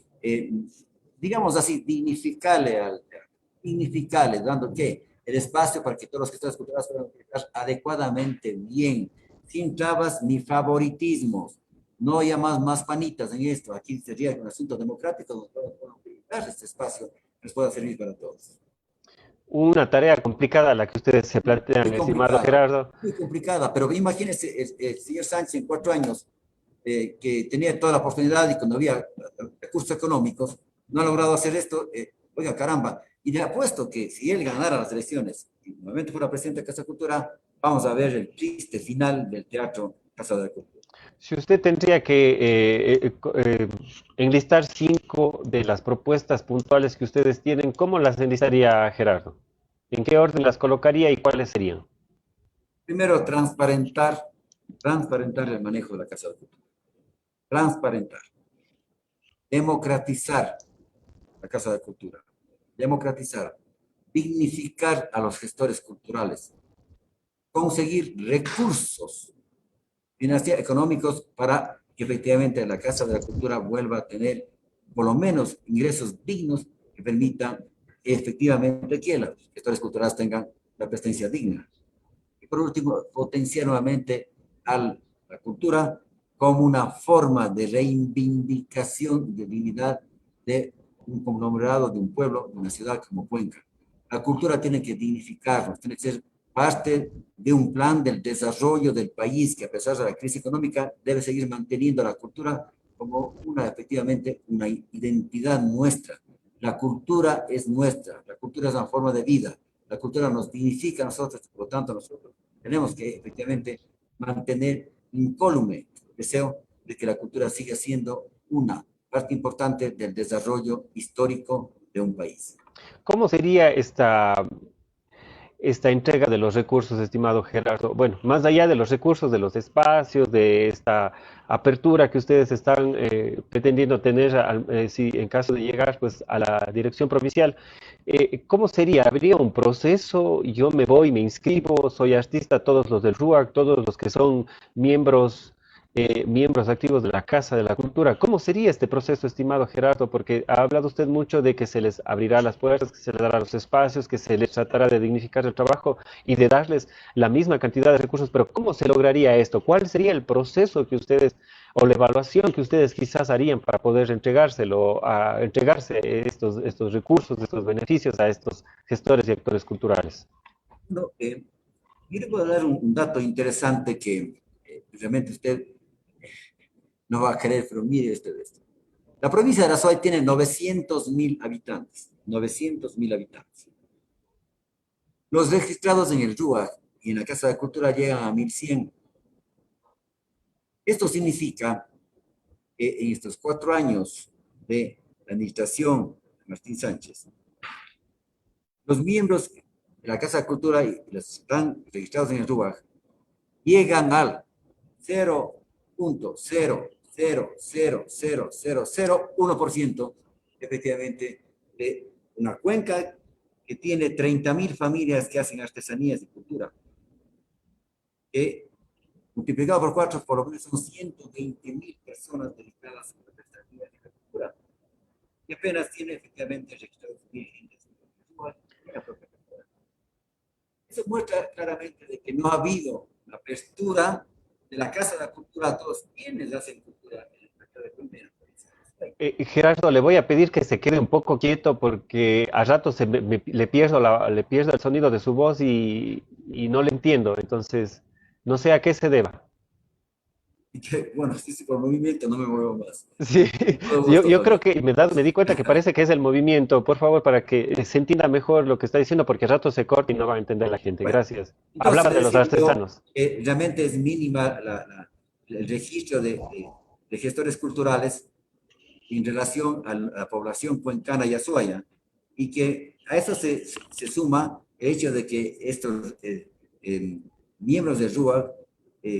digamos así, dignificarle al teatro, dignificarle, dando que el espacio para que todos los gestores culturales puedan utilizar adecuadamente bien, sin trabas ni favoritismos. No haya más panitas en esto. Aquí sería un asunto democrático donde todos puedan utilizar este espacio que les pueda servir para todos. Una tarea complicada la que ustedes se plantean, estimado Gerardo. Muy complicada, pero imagínense el señor Sánchez en 4 años, que tenía toda la oportunidad y cuando había recursos económicos, no ha logrado hacer esto. Oiga, caramba, y le apuesto que si él ganara las elecciones y nuevamente fuera presidente de Casa de Cultura, vamos a ver el triste final del teatro Casa de la Cultura. Si usted tendría que enlistar 5 de las propuestas puntuales que ustedes tienen, ¿cómo las enlistaría, Gerardo? ¿En qué orden las colocaría y cuáles serían? Primero, transparentar el manejo de la Casa de Cultura. Transparentar. Democratizar la Casa de Cultura. Democratizar. Dignificar a los gestores culturales. Conseguir recursos financieros, económicos para que efectivamente la Casa de la Cultura vuelva a tener por lo menos ingresos dignos que permitan efectivamente que los gestores culturales tengan la presencia digna. Y por último, potenciar nuevamente a la cultura como una forma de reivindicación de dignidad de un conglomerado, de un pueblo, de una ciudad como Cuenca. La cultura tiene que dignificarnos, tiene que ser parte de un plan del desarrollo del país que a pesar de la crisis económica debe seguir manteniendo a la cultura como efectivamente una identidad nuestra. La cultura es nuestra, la cultura es una forma de vida, la cultura nos dignifica a nosotros, por lo tanto nosotros Tenemos que efectivamente mantener incólume el deseo de que la cultura siga siendo una parte importante del desarrollo histórico de un país. ¿Cómo sería esta entrega de los recursos, estimado Gerardo? Bueno, más allá de los recursos, de los espacios, de esta apertura que ustedes están pretendiendo tener, si en caso de llegar pues, a la dirección provincial, ¿cómo sería? ¿Habría un proceso? Yo me voy, me inscribo, soy artista, todos los del RUAC, todos los que son miembros miembros activos de la Casa de la Cultura. ¿Cómo sería este proceso, estimado Gerardo? Porque ha hablado usted mucho de que se les abrirá las puertas, que se les dará los espacios, que se les tratará de dignificar el trabajo y de darles la misma cantidad de recursos, pero ¿cómo se lograría esto? ¿Cuál sería el proceso que ustedes o la evaluación que ustedes quizás harían para poder entregarse estos recursos, estos beneficios a estos gestores y actores culturales? No, yo le puedo dar un dato interesante que realmente usted no va a creer, pero mire esto. La provincia de Arazuay tiene 900.000 habitantes, 900.000 habitantes. Los registrados en el RUA y en la Casa de Cultura llegan a 1.100. Esto significa que en estos 4 años de la administración de Martín Sánchez, los miembros de la Casa de Cultura y los que están registrados en el RUA llegan al 0.0000001% efectivamente de una cuenca que tiene 30.000 familias que hacen artesanías y cultura, que multiplicado por 4, por lo menos son 120.000 personas dedicadas a la artesanía y la cultura, y apenas tiene efectivamente registrados dirigentes en la propia cultura. Eso muestra claramente de que no ha habido la apertura de la Casa de la Cultura a todos quienes hacen cultura en el mercado de Colombia. Gerardo, le voy a pedir que se quede un poco quieto porque a ratos le pierdo el sonido de su voz y no le entiendo. Entonces, no sé a qué se deba. Y que, bueno, sí, por movimiento no me muevo más. Sí, Todo yo, gusto, yo creo Fabián. que me di cuenta que parece que es el movimiento. Por favor, para que se entienda mejor lo que está diciendo, porque a ratos se corta y no va a entender la gente. Bueno, Gracias. entonces Hablaba le de los decía yo artesanos. que realmente es mínima el registro de gestores culturales en relación a la población cuencana y azuaya, y que a eso se suma el hecho de que estos miembros de RUA,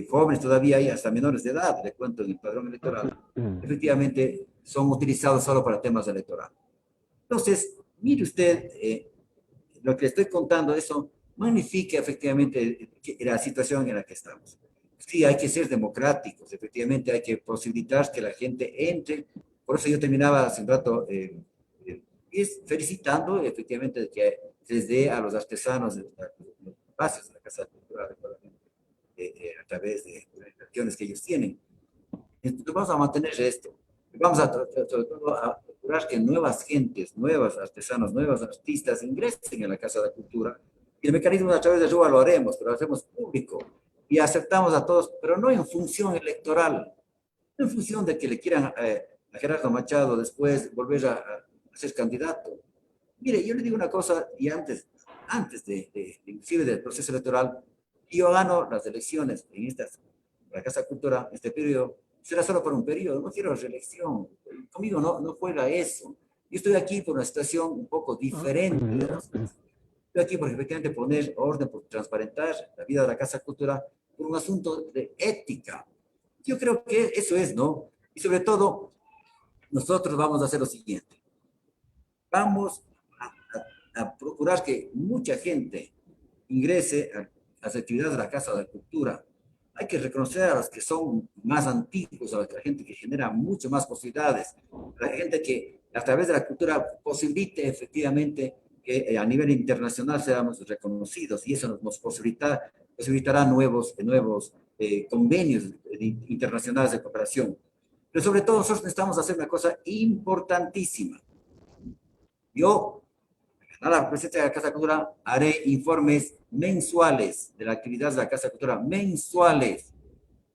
jóvenes todavía y hasta menores de edad, le cuento en el padrón electoral, efectivamente son utilizados solo para temas electorales. Entonces, mire usted, lo que le estoy contando, eso magnifica efectivamente la situación en la que estamos. Sí, hay que ser democráticos, efectivamente hay que posibilitar que la gente entre. Por eso yo terminaba hace un rato felicitando efectivamente que se les dé a los artesanos los espacios de la Casa Cultural a través de las acciones que ellos tienen. Entonces vamos a mantener esto. Vamos a sobre todo a procurar que nuevas gentes, nuevos artesanos, nuevos artistas ingresen en la Casa de Cultura. Y el mecanismo a través de RUA lo haremos, pero lo hacemos público. Y aceptamos a todos, pero no en función electoral, no en función de que le quieran a Gerardo Machado después volver a ser candidato. Mire, yo le digo una cosa, y antes inclusive del proceso electoral, yo gano las elecciones en la Casa de Cultura, este periodo, será solo por un periodo, no quiero reelección. Conmigo no juega eso. Yo estoy aquí por una situación un poco diferente de las cosas. Estoy aquí por efectivamente poner orden, por transparentar la vida de la Casa de Cultura, por un asunto de ética. Yo creo que eso es, ¿no? Y sobre todo, nosotros vamos a hacer lo siguiente. Vamos a procurar que mucha gente ingrese a las actividades de la Casa de Cultura. Hay que reconocer a los que son más antiguos, a la gente que genera mucho más posibilidades, a la gente que a través de la cultura posibilite efectivamente que a nivel internacional seamos reconocidos y eso nos posibilitará nuevos convenios internacionales de cooperación. Pero sobre todo nosotros necesitamos hacer una cosa importantísima. Yo a la presidenta de la Casa de Cultura haré informes mensuales de la actividad de la Casa de Cultura, mensuales.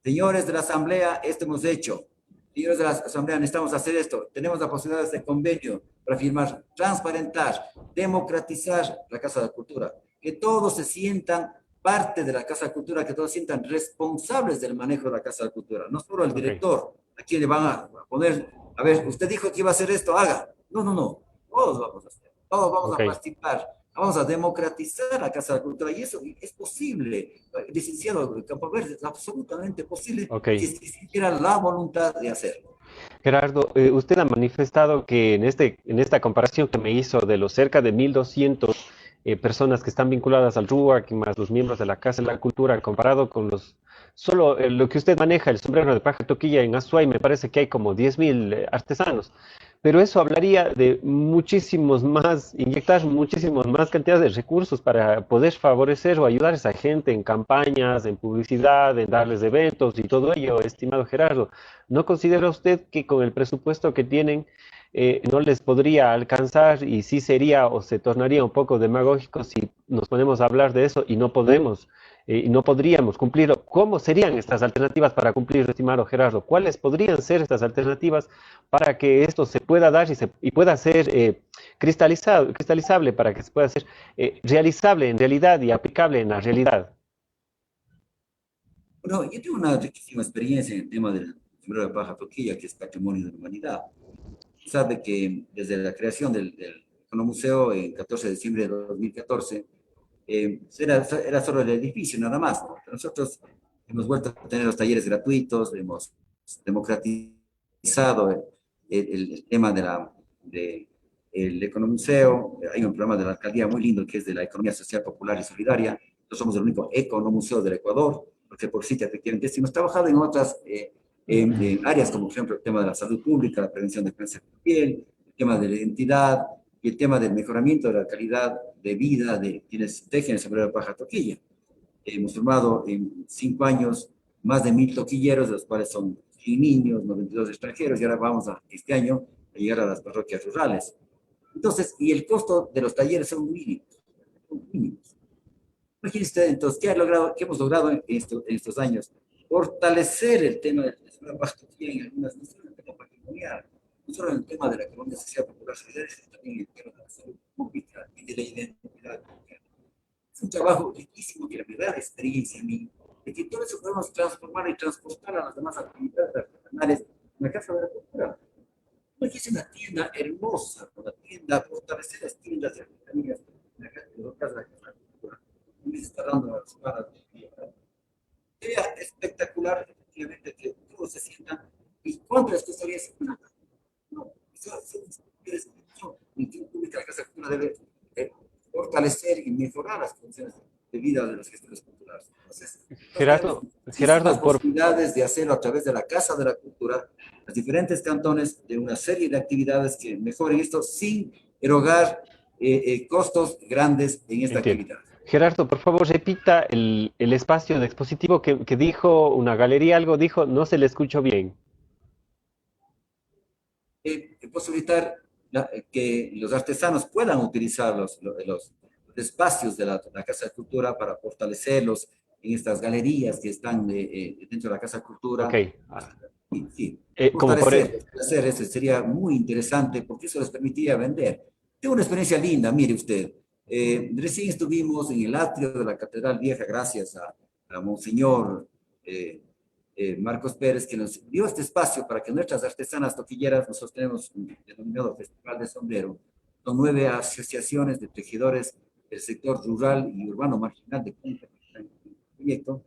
Señores de la Asamblea, esto hemos hecho. Señores de la Asamblea, necesitamos hacer esto. Tenemos la posibilidad de este convenio para firmar, transparentar, democratizar la Casa de Cultura. Que todos se sientan parte de la Casa de Cultura, que todos sientan responsables del manejo de la Casa de Cultura, no solo el Ok, director, a quien le van a poner, a ver, usted dijo que iba a hacer esto, haga. No, no, no, todos vamos a hacer, todos vamos ok, a participar, vamos a democratizar la Casa de Cultura, y eso es posible, licenciado Campoverde, es absolutamente posible ok. si existiera la voluntad de hacerlo. Gerardo, usted ha manifestado que en esta comparación que me hizo de los cerca de 1.200 personas que están vinculadas al RUAC, más los miembros de la Casa de la Cultura, comparado con solo lo que usted maneja, el sombrero de paja toquilla en Azuay, me parece que hay como 10.000 artesanos. Pero eso hablaría de muchísimos más, inyectar muchísimos más cantidades de recursos para poder favorecer o ayudar a esa gente en campañas, en publicidad, en darles eventos y todo ello, estimado Gerardo. ¿No considera usted que con el presupuesto que tienen no les podría alcanzar y sí sería o se tornaría un poco demagógico si nos ponemos a hablar de eso y no podemos y no podríamos cumplirlo? ¿Cómo serían estas alternativas para cumplir, estimado Gerardo? ¿Cuáles podrían ser estas alternativas para que esto se pueda dar y pueda ser cristalizable, para que se pueda ser realizable en realidad y aplicable en la realidad? Bueno, yo tengo una riquísima experiencia en el tema del sombrero de paja toquilla, que es patrimonio de la humanidad. Sabe que desde la creación del Economuseo en 14 de diciembre de 2014, era solo el edificio, nada más, ¿no? Nosotros hemos vuelto a tener los talleres gratuitos, hemos democratizado el tema el Economuseo. Hay un programa de la alcaldía muy lindo que es de la economía social, popular y solidaria. Nosotros somos el único Economuseo del Ecuador, porque por sitio efectivamente sí hemos trabajado en otras en áreas como por ejemplo el tema de la salud pública, la prevención de cáncer de piel, el tema de la identidad y el tema del mejoramiento de la calidad de vida de quienes tejen el sombrero de paja toquilla. Hemos formado en 5 años más de 1.000 toquilleros, de los cuales son 100 niños, 92 extranjeros, y ahora vamos este año a llegar a las parroquias rurales. Entonces, y el costo de los talleres son mínimos. Son mínimos. Imagínense usted, entonces, ¿qué hemos logrado en estos años? Fortalecer el tema de la pastilla en algunas, no solo en el tema patrimonial, no solo en el tema de la economía social popular solidaria, sino también en el tema de la salud pública y de la identidad. Es un trabajo riquísimo que me da experiencia a mí, de que todo eso podemos transformar y transportar a las demás actividades artesanales en la Casa de la Cultura. Imagínense una tienda hermosa, una tienda, fortalecer las tiendas de artesanías en la Casa de la Cultura. Me está dando las manos. Sería espectacular, efectivamente, que todos se sientan y contra esto estaría nada. No, eso, la Casa de Cultura debe fortalecer y mejorar las condiciones de vida de los gestores culturales. Entonces, nosotros tenemos muchísimas Gerardo, posibilidades de hacerlo a través de la Casa de la Cultura, los diferentes cantones, de una serie de actividades que mejoren esto sin erogar costos grandes en esta entiendo. actividad. Gerardo, por favor, repita el espacio de expositivo que dijo, una galería, algo dijo, no se le escuchó bien. Posibilitar que los artesanos puedan utilizar los espacios de la Casa de Cultura para fortalecerlos en estas galerías que están dentro de la Casa de Ok. Cultura. Sí, sí, Como por... fortalecer eso sería muy interesante porque eso les permitiría vender. Tengo una experiencia linda, mire usted. Recién estuvimos en el atrio de la Catedral Vieja gracias a Monseñor Marcos Pérez, que nos dio este espacio para que nuestras artesanas toquilleras, nosotros tenemos un denominado Festival de Sombrero, son 9 asociaciones de tejedores del sector rural y urbano marginal de Cuenca, que están en el proyecto,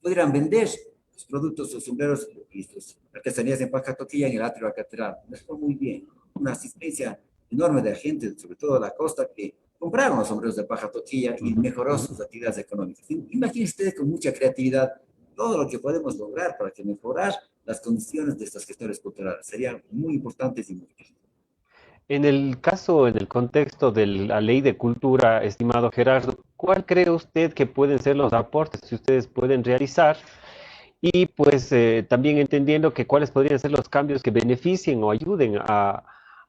pudieran vender sus productos, sus sombreros y sus artesanías en paja toquilla en el atrio de la catedral. Les fue muy bien, una asistencia enorme de gente, sobre todo de la costa, que compraron los sombreros de paja toquilla y Ujú, mejoró ujú. sus actividades económicas. Imagínense ustedes con mucha creatividad todo lo que podemos lograr para que mejorar las condiciones de estos gestores culturales. Serían muy importantes y muy útiles. En el caso, en el contexto de la ley de cultura, estimado Gerardo, ¿cuál cree usted que pueden ser los aportes que ustedes pueden realizar? Y pues también entendiendo que cuáles podrían ser los cambios que beneficien o ayuden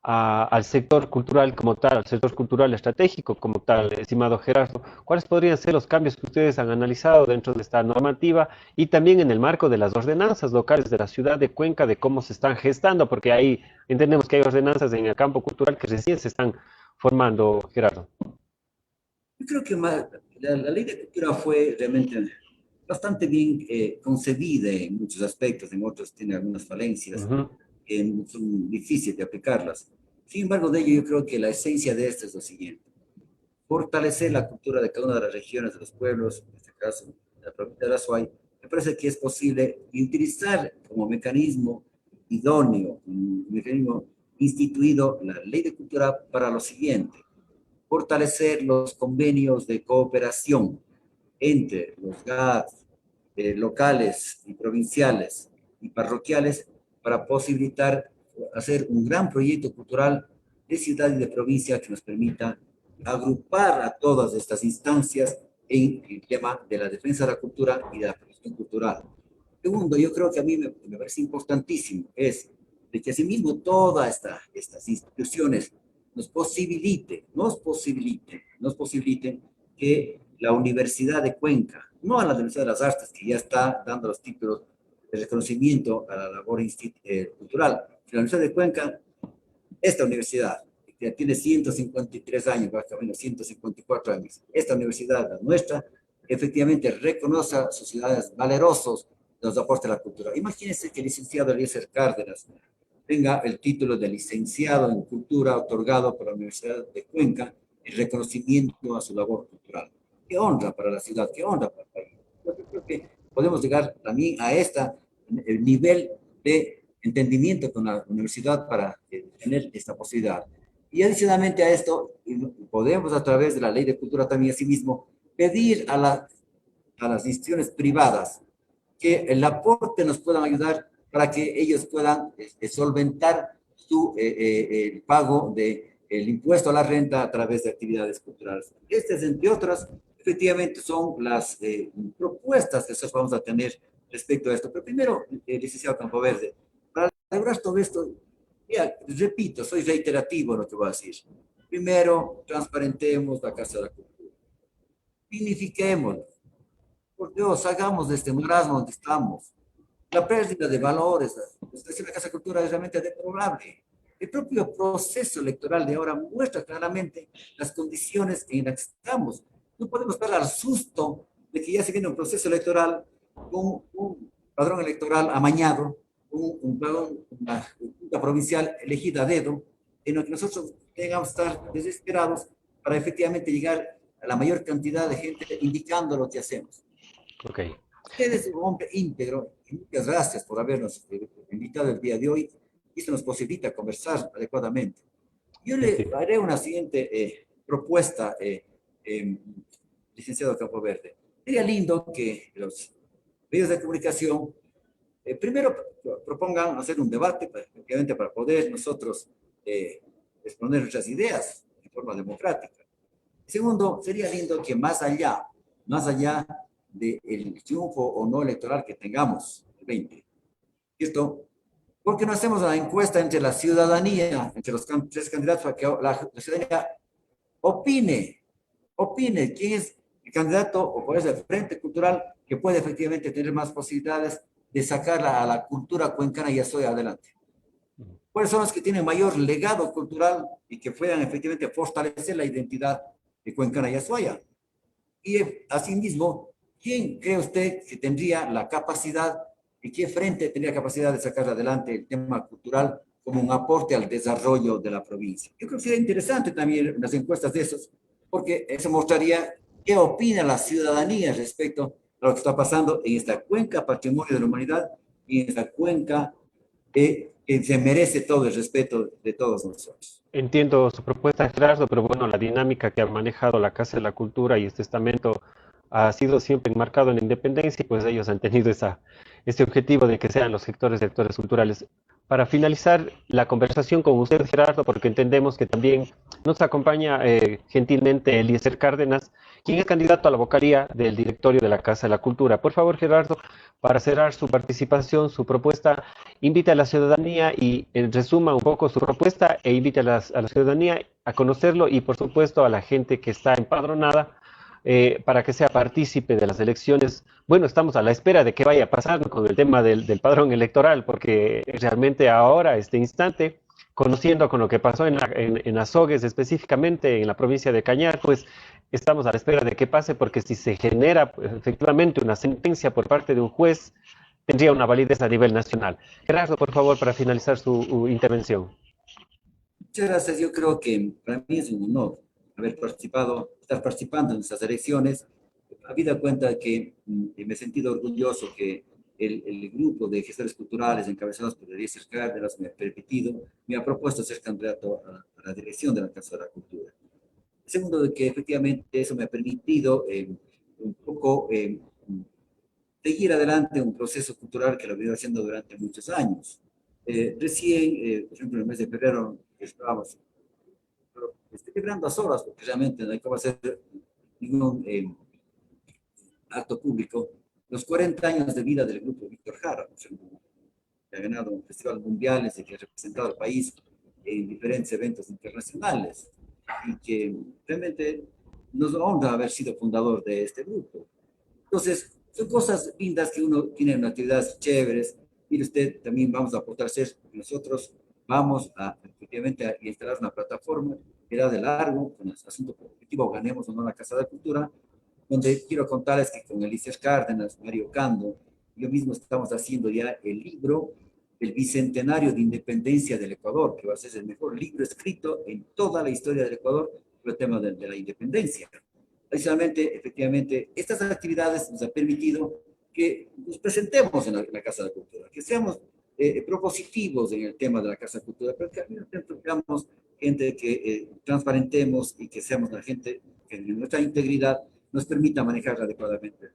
al sector cultural como tal, al sector cultural estratégico como tal, estimado Gerardo. ¿Cuáles podrían ser los cambios que ustedes han analizado dentro de esta normativa y también en el marco de las ordenanzas locales de la ciudad de Cuenca, de cómo se están gestando? Porque ahí entendemos que hay ordenanzas en el campo cultural que recién se están formando, Gerardo. Yo creo que más, la ley de cultura fue realmente bastante bien concebida en muchos aspectos, en otros tiene algunas falencias, Ujú. son difíciles de aplicarlas. Sin embargo, de ello yo creo que la esencia de esto es lo siguiente: fortalecer la cultura de cada una de las regiones, de los pueblos, en este caso, de la provincia de Azuay. Me parece que es posible y utilizar como mecanismo idóneo, un mecanismo instituido la ley de cultura para lo siguiente: fortalecer los convenios de cooperación entre los GADs locales y provinciales y parroquiales para posibilitar hacer un gran proyecto cultural de ciudad y de provincia que nos permita agrupar a todas estas instancias en el tema de la defensa de la cultura y de la promoción cultural. Segundo, yo creo que a mí me parece importantísimo es de que asimismo todas estas instituciones nos posibiliten que la Universidad de Cuenca, no a la Universidad de las Artes, que ya está dando los títulos de reconocimiento a la labor cultural, sino la Universidad de Cuenca, esta universidad, que tiene 153 años, va camino 154 años, esta universidad, la nuestra, efectivamente reconoce a sus ciudadanos valerosos de los aportes a la cultura. Imagínense que el licenciado Eliezer Cárdenas tenga el título de licenciado en cultura otorgado por la Universidad de Cuenca en reconocimiento a su labor cultural. Qué honra para la ciudad, qué honra para el país. Yo creo que podemos llegar también a el nivel de entendimiento con la universidad para tener esta posibilidad. Y adicionalmente a esto, podemos a través de la ley de cultura también asimismo pedir a las instituciones privadas que el aporte nos puedan ayudar para que ellos puedan solventar el pago del impuesto a la renta a través de actividades culturales. Estas, entre otras, efectivamente son las propuestas que nosotros vamos a tener respecto a esto. Pero primero, licenciado Campoverde, para lograr todo esto, ya, repito, soy reiterativo en lo que voy a decir. Primero, transparentemos la Casa de la Cultura. Dignifiquemos. Por Dios, hagamos de este marasmo donde estamos. La pérdida de valores, la situación de la Casa de Cultura es realmente deplorable. El propio proceso electoral de ahora muestra claramente las condiciones en las que estamos. No podemos dar al susto de que ya se viene un proceso electoral con un padrón electoral amañado, una junta provincial elegida a dedo, en lo que nosotros tengamos que estar desesperados para efectivamente llegar a la mayor cantidad de gente indicando lo que hacemos. Ok. Usted es un hombre íntegro y muchas gracias por habernos invitado el día de hoy. Esto nos posibilita conversar adecuadamente. Yo le Sí. haré una siguiente propuesta, licenciado Campoverde. Sería lindo que los medios de comunicación primero propongan hacer un debate, efectivamente, para poder nosotros exponer nuestras ideas de forma democrática. Segundo, sería lindo que más allá del triunfo o no electoral que tengamos el 20, ¿cierto? Porque no hacemos una encuesta entre la ciudadanía, entre los tres candidatos, para que la ciudadanía opine, opine quién es el candidato o cuál es el frente cultural que puede efectivamente tener más posibilidades de sacar a la cultura cuencana y Azuay adelante. ¿Cuáles son los que tienen mayor legado cultural y que puedan efectivamente fortalecer la identidad de Cuencana y Azuaya? Y asimismo, ¿quién cree usted que tendría la capacidad y qué frente tendría capacidad de sacar adelante el tema cultural como un aporte al desarrollo de la provincia? Yo creo que sería interesante también las encuestas de esos, porque eso mostraría qué opina la ciudadanía respecto a lo que está pasando en esta cuenca patrimonio de la humanidad y en esta cuenca que se merece todo el respeto de todos nosotros. Entiendo su propuesta, Gerardo, pero bueno, la dinámica que ha manejado la Casa de la Cultura y este estamento ha sido siempre enmarcado en la independencia y pues ellos han tenido ese objetivo de que sean los sectores culturales. Para finalizar la conversación con usted, Gerardo, porque entendemos que también nos acompaña gentilmente Eliezer Cárdenas, quien es candidato a la vocalía del directorio de la Casa de la Cultura. Por favor, Gerardo, para cerrar su participación, su propuesta, invite a la ciudadanía y resuma un poco su propuesta e invite a la ciudadanía a conocerlo y por supuesto a la gente que está empadronada para que sea partícipe de las elecciones. Bueno, estamos a la espera de qué vaya a pasar con el tema del padrón electoral, porque realmente ahora, este instante, conociendo con lo que pasó en Azogues, específicamente en la provincia de Cañar, pues estamos a la espera de qué pase, porque si se genera pues, efectivamente una sentencia por parte de un juez, tendría una validez a nivel nacional. Gerardo, por favor, para finalizar su intervención. Muchas gracias. Yo creo que para mí es un honor haber participado, estar participando en estas elecciones. Habida cuenta que me he sentido orgulloso que el grupo de gestores culturales encabezados por Eliezer Cárdenas me ha propuesto ser candidato a la dirección de la Casa de la Cultura. Segundo, de que efectivamente eso me ha permitido un poco seguir adelante un proceso cultural que lo he venido haciendo durante muchos años. Recién, por ejemplo, en el mes de febrero, estábamos celebrando a solas, porque realmente no hay cómo hacer ningún acto público, los 40 años de vida del grupo Víctor Jara, que ha ganado festivales mundiales y que ha representado al país en diferentes eventos internacionales, y que realmente nos honra haber sido fundador de este grupo. Entonces, son cosas lindas que uno tiene en actividades chéveres. Mire usted, también vamos a aportar ser, nosotros vamos a efectivamente a instalar una plataforma que da de largo, con el asunto objetivo, ganemos o no la Casa de Cultura, donde quiero contarles que con Elías Cárdenas, Mario Cando, yo mismo estamos haciendo ya el libro El Bicentenario de Independencia del Ecuador, que va a ser el mejor libro escrito en toda la historia del Ecuador sobre el tema de la independencia. Adicionalmente, efectivamente, estas actividades nos han permitido que nos presentemos en la Casa de Cultura, que seamos propositivos en el tema de la Casa de Cultura, pero que al mismo tiempo seamos gente que transparentemos y que seamos la gente que en nuestra integridad nos permita manejar adecuadamente.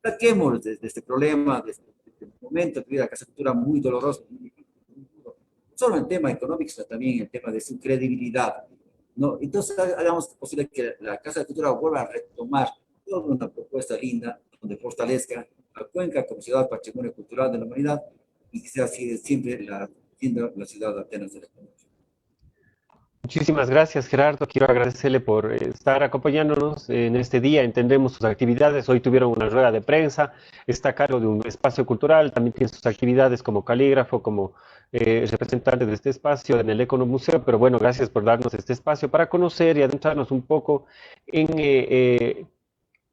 Saquemos de este problema, de este momento que vive la Casa de Cultura muy doloroso, no solo en tema económico, sino también en el tema de su credibilidad. ¿No? Entonces, hagamos posible que la Casa de Cultura vuelva a retomar toda una propuesta linda donde fortalezca a Cuenca como ciudad patrimonio cultural de la humanidad y que sea así siempre siendo la ciudad de Atenas de la Economía. Muchísimas gracias, Gerardo. Quiero agradecerle por estar acompañándonos en este día. Entendemos sus actividades. Hoy tuvieron una rueda de prensa. Está a cargo de un espacio cultural. También tiene sus actividades como calígrafo, como representante de este espacio en el Economuseo. Pero bueno, gracias por darnos este espacio para conocer y adentrarnos un poco en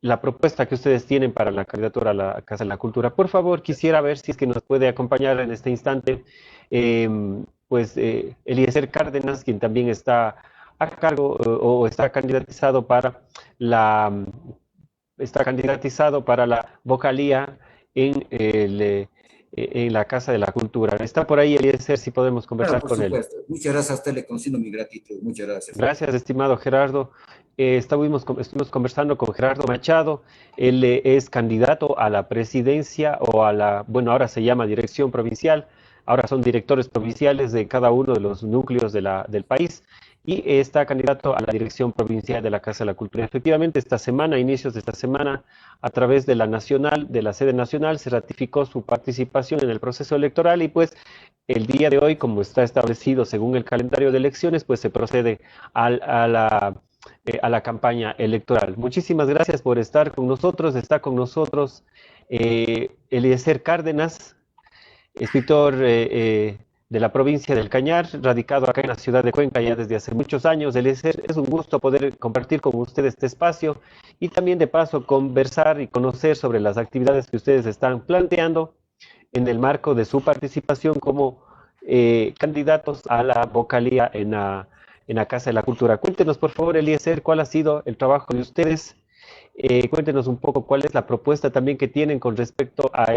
la propuesta que ustedes tienen para la candidatura a la Casa de la Cultura. Por favor, quisiera ver si es que nos puede acompañar en este instante, Eliezer Cárdenas, quien también está a cargo o está candidatizado para la vocalía en la Casa de la Cultura. Está por ahí Eliezer, si podemos Claro, conversar por con él. supuesto. Muchas gracias a usted, le consigno mi gratitud. Muchas gracias. Gracias, estimado Gerardo. Estuvimos conversando con Gerardo Machado. Él es candidato a la presidencia o a la, bueno, ahora se llama dirección provincial. Ahora son directores provinciales de cada uno de los núcleos del país y está candidato a la dirección provincial de la Casa de la Cultura. Efectivamente, esta semana, a inicios de esta semana, a través de la nacional, de la sede nacional, se ratificó su participación en el proceso electoral y pues el día de hoy, como está establecido según el calendario de elecciones, pues se procede a la campaña electoral. Muchísimas gracias por estar con nosotros. Está con nosotros Eliezer Cárdenas, escritor de la provincia del Cañar, radicado acá en la ciudad de Cuenca ya desde hace muchos años. Eliezer, es un gusto poder compartir con usted este espacio y también de paso conversar y conocer sobre las actividades que ustedes están planteando en el marco de su participación como candidatos a la vocalía en la Casa de la Cultura. Cuéntenos, por favor, Eliezer, cuál ha sido el trabajo de ustedes. Cuéntenos un poco cuál es la propuesta también que tienen con respecto a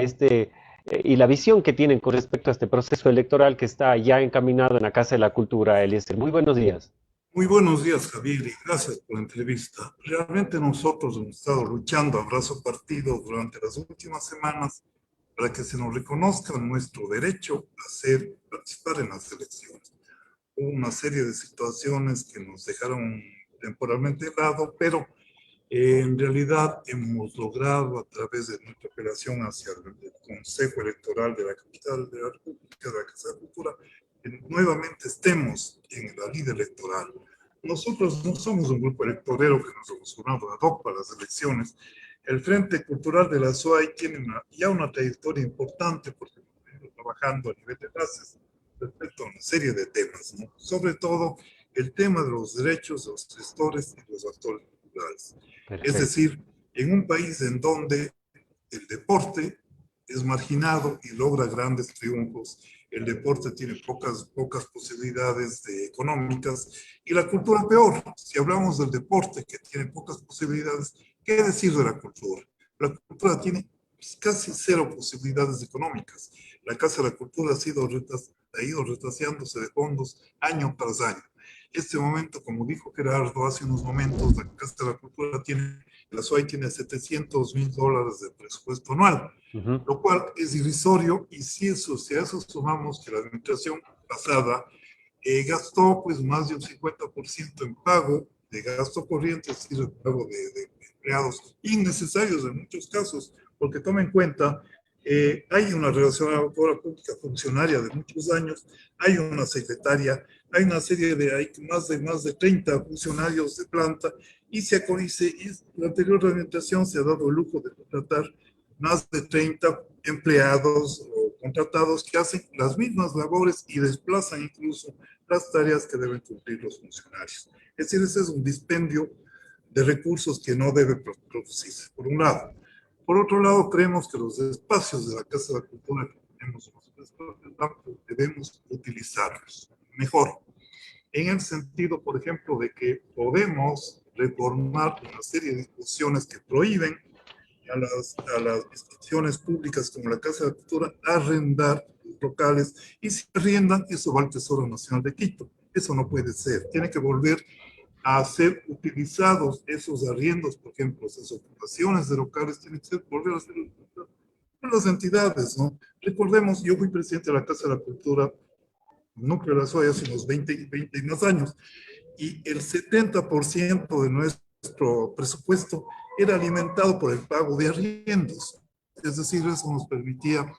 y la visión que tienen con respecto a este proceso electoral que está ya encaminado en la Casa de la Cultura, Eliezer. Muy buenos días. Muy buenos días, Javier, y gracias por la entrevista. Realmente nosotros hemos estado luchando a brazo partido durante las últimas semanas para que se nos reconozca nuestro derecho a participar en las elecciones. Hubo una serie de situaciones que nos dejaron temporalmente de lado, pero en realidad hemos logrado a través de nuestra operación hacia el Consejo Electoral de la Capital de la República, de la Casa de Cultura, que nuevamente estemos en la línea electoral. Nosotros no somos un grupo electorero que nos hemos formado ad hoc para las elecciones. El Frente Cultural de la SUAY tiene ya una trayectoria importante porque hemos venido trabajando a nivel de bases respecto a una serie de temas, ¿no? Sobre todo el tema de los derechos de los gestores y los actores culturales. Es Perfecto. decir, en un país en donde el deporte es marginado y logra grandes triunfos, el deporte tiene pocas posibilidades económicas y la cultura peor. Si hablamos del deporte que tiene pocas posibilidades, ¿qué decir de la cultura? La cultura tiene casi cero posibilidades económicas. La Casa de la Cultura ha ido retrasándose de fondos año tras año. Este momento, como dijo Gerardo hace unos momentos, la Casa de la Cultura la SUAY tiene $700,000 de presupuesto anual, lo cual es irrisorio, y si a eso sumamos que la administración pasada gastó pues más de un 50% en pago de gasto corriente, es decir, el pago de empleados innecesarios en muchos casos, porque toma en cuenta, hay una relacionadora pública funcionaria de muchos años, hay una secretaria, hay una serie hay más de 30 funcionarios de planta, y la anterior administración se ha dado el lujo de contratar más de 30 empleados o contratados que hacen las mismas labores y desplazan incluso las tareas que deben cumplir los funcionarios. Es decir, ese es un dispendio de recursos que no debe producirse, por un lado. Por otro lado, creemos que los espacios de la Casa de la Cultura que tenemos, debemos utilizarlos mejor. En el sentido, por ejemplo, de que podemos reformar una serie de disposiciones que prohíben a las instituciones públicas como la Casa de la Cultura arrendar locales, y si arrendan, eso va al Tesoro Nacional de Quito. Eso no puede ser. Tiene que volver a ser utilizados esos arriendos, por ejemplo, esas ocupaciones de locales, tienen que volver a ser por las entidades, ¿no? Recordemos, yo fui presidente de la Casa de la Cultura, núcleo de la SUAY, hace unos 20 y más años, y el 70% de nuestro presupuesto era alimentado por el pago de arriendos. Es decir, eso nos permitía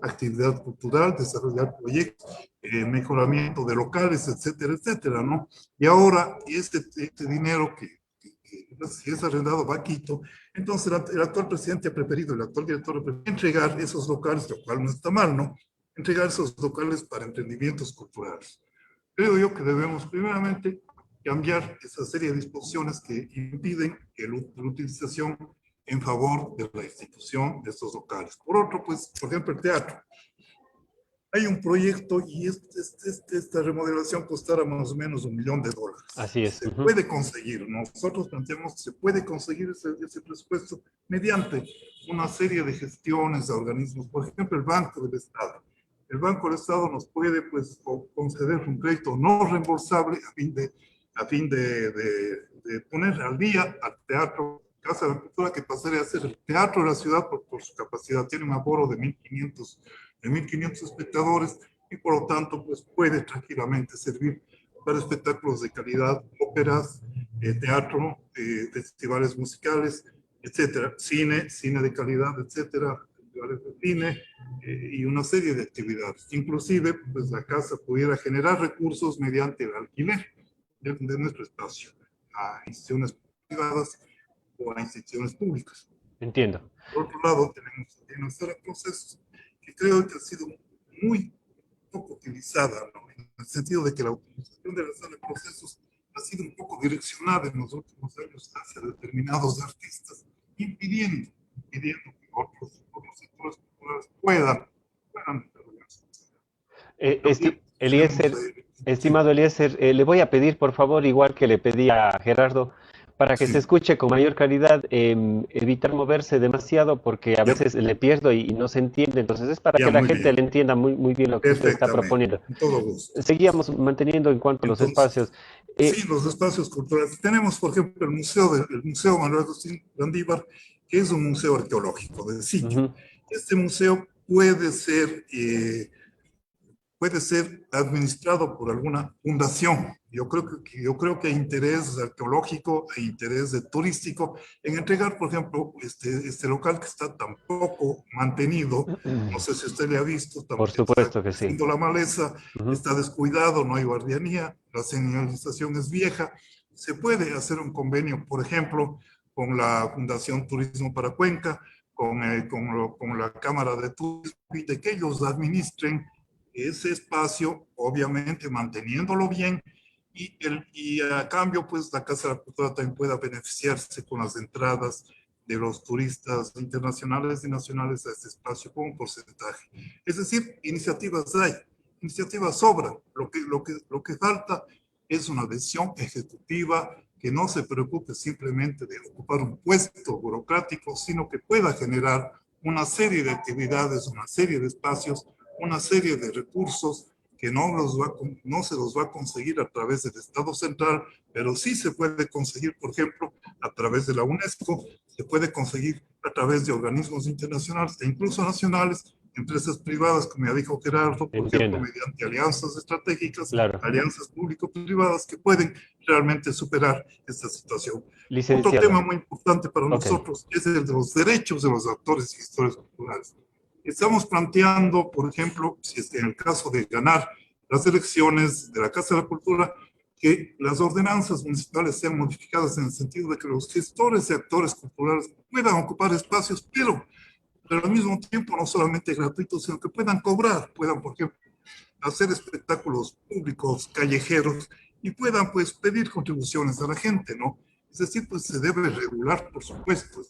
actividad cultural, desarrollar proyectos, mejoramiento de locales, etcétera, etcétera, ¿no? Y ahora este dinero si es arrendado va a Quito, entonces el actual presidente ha preferido, el actual director ha preferido entregar esos locales, lo cual no está mal, ¿no? Entregar esos locales para emprendimientos culturales. Creo yo que debemos primeramente cambiar esa serie de disposiciones que impiden la utilización en favor de la institución de estos locales. Por otro, pues, por ejemplo, el teatro. Hay un proyecto y esta remodelación costará más o menos $1 millón. Así es. Se puede conseguir, nosotros planteamos que se puede conseguir ese presupuesto mediante una serie de gestiones de organismos, por ejemplo, el Banco del Estado. El Banco del Estado nos puede, pues, conceder un crédito no reembolsable a fin de poner al día al teatro Casa de la Cultura, que pasaría a ser el teatro de la ciudad por su capacidad. Tiene un aforo de 1.500 espectadores, y por lo tanto pues puede tranquilamente servir para espectáculos de calidad, óperas, teatro, festivales musicales, etcétera, cine de calidad, etcétera, festivales de cine, y una serie de actividades. Inclusive pues la casa pudiera generar recursos mediante el alquiler de nuestro espacio a instituciones privadas o a instituciones públicas. Entiendo. Por otro lado, tenemos una sala de procesos que creo que ha sido muy poco utilizada, ¿no? En el sentido de que la utilización de la sala de procesos ha sido un poco direccionada en los últimos años hacia determinados artistas, impidiendo que otros sectores culturales puedan desarrollarse. Eliezer, estimado Eliezer, le voy a pedir, por favor, igual que le pedí a Gerardo, para que se escuche con mayor calidad, evitar moverse demasiado, porque a veces le pierdo y no se entiende. Entonces es para que la gente le entienda muy bien lo que usted está proponiendo. Con todo gusto. Seguíamos manteniendo en cuanto a los espacios. Sí, los espacios culturales. Tenemos, por ejemplo, el Museo Manuel Agustín Landívar, que es un museo arqueológico del sitio. Este museo puede ser administrado por alguna fundación. Yo creo que hay interés arqueológico e interés turístico en entregar, por ejemplo, este local que está tan poco mantenido. No sé si usted le ha visto. Por supuesto que sí. La maleza está descuidado, no hay guardianía, la señalización es vieja. Se puede hacer un convenio, por ejemplo, con la Fundación Turismo para Cuenca, con la Cámara de Turismo, y de que ellos administren ese espacio, obviamente manteniéndolo bien, y a cambio, pues la Casa de la Cultura también pueda beneficiarse con las entradas de los turistas internacionales y nacionales a este espacio con un porcentaje. Es decir, iniciativas hay, iniciativas sobran. Lo que falta es una decisión ejecutiva que no se preocupe simplemente de ocupar un puesto burocrático, sino que pueda generar una serie de actividades, una serie de espacios, una serie de recursos que no se los va a conseguir a través del Estado central, pero sí se puede conseguir, por ejemplo, a través de la UNESCO, se puede conseguir a través de organismos internacionales e incluso nacionales, empresas privadas, como ya dijo Gerardo, por ejemplo, Entiendo, mediante alianzas estratégicas, claro. alianzas público-privadas que pueden realmente superar esta situación. Otro tema Licenciado, muy importante para ok, nosotros es el de los derechos de los actores y gestores culturales. Estamos planteando, por ejemplo, si es que en el caso de ganar las elecciones de la Casa de la Cultura, que las ordenanzas municipales sean modificadas en el sentido de que los gestores y actores culturales puedan ocupar espacios, pero al mismo tiempo no solamente gratuitos, sino que puedan cobrar, puedan, por ejemplo, hacer espectáculos públicos, callejeros, y puedan pues pedir contribuciones a la gente, ¿no? Es decir, pues se debe regular, por supuesto,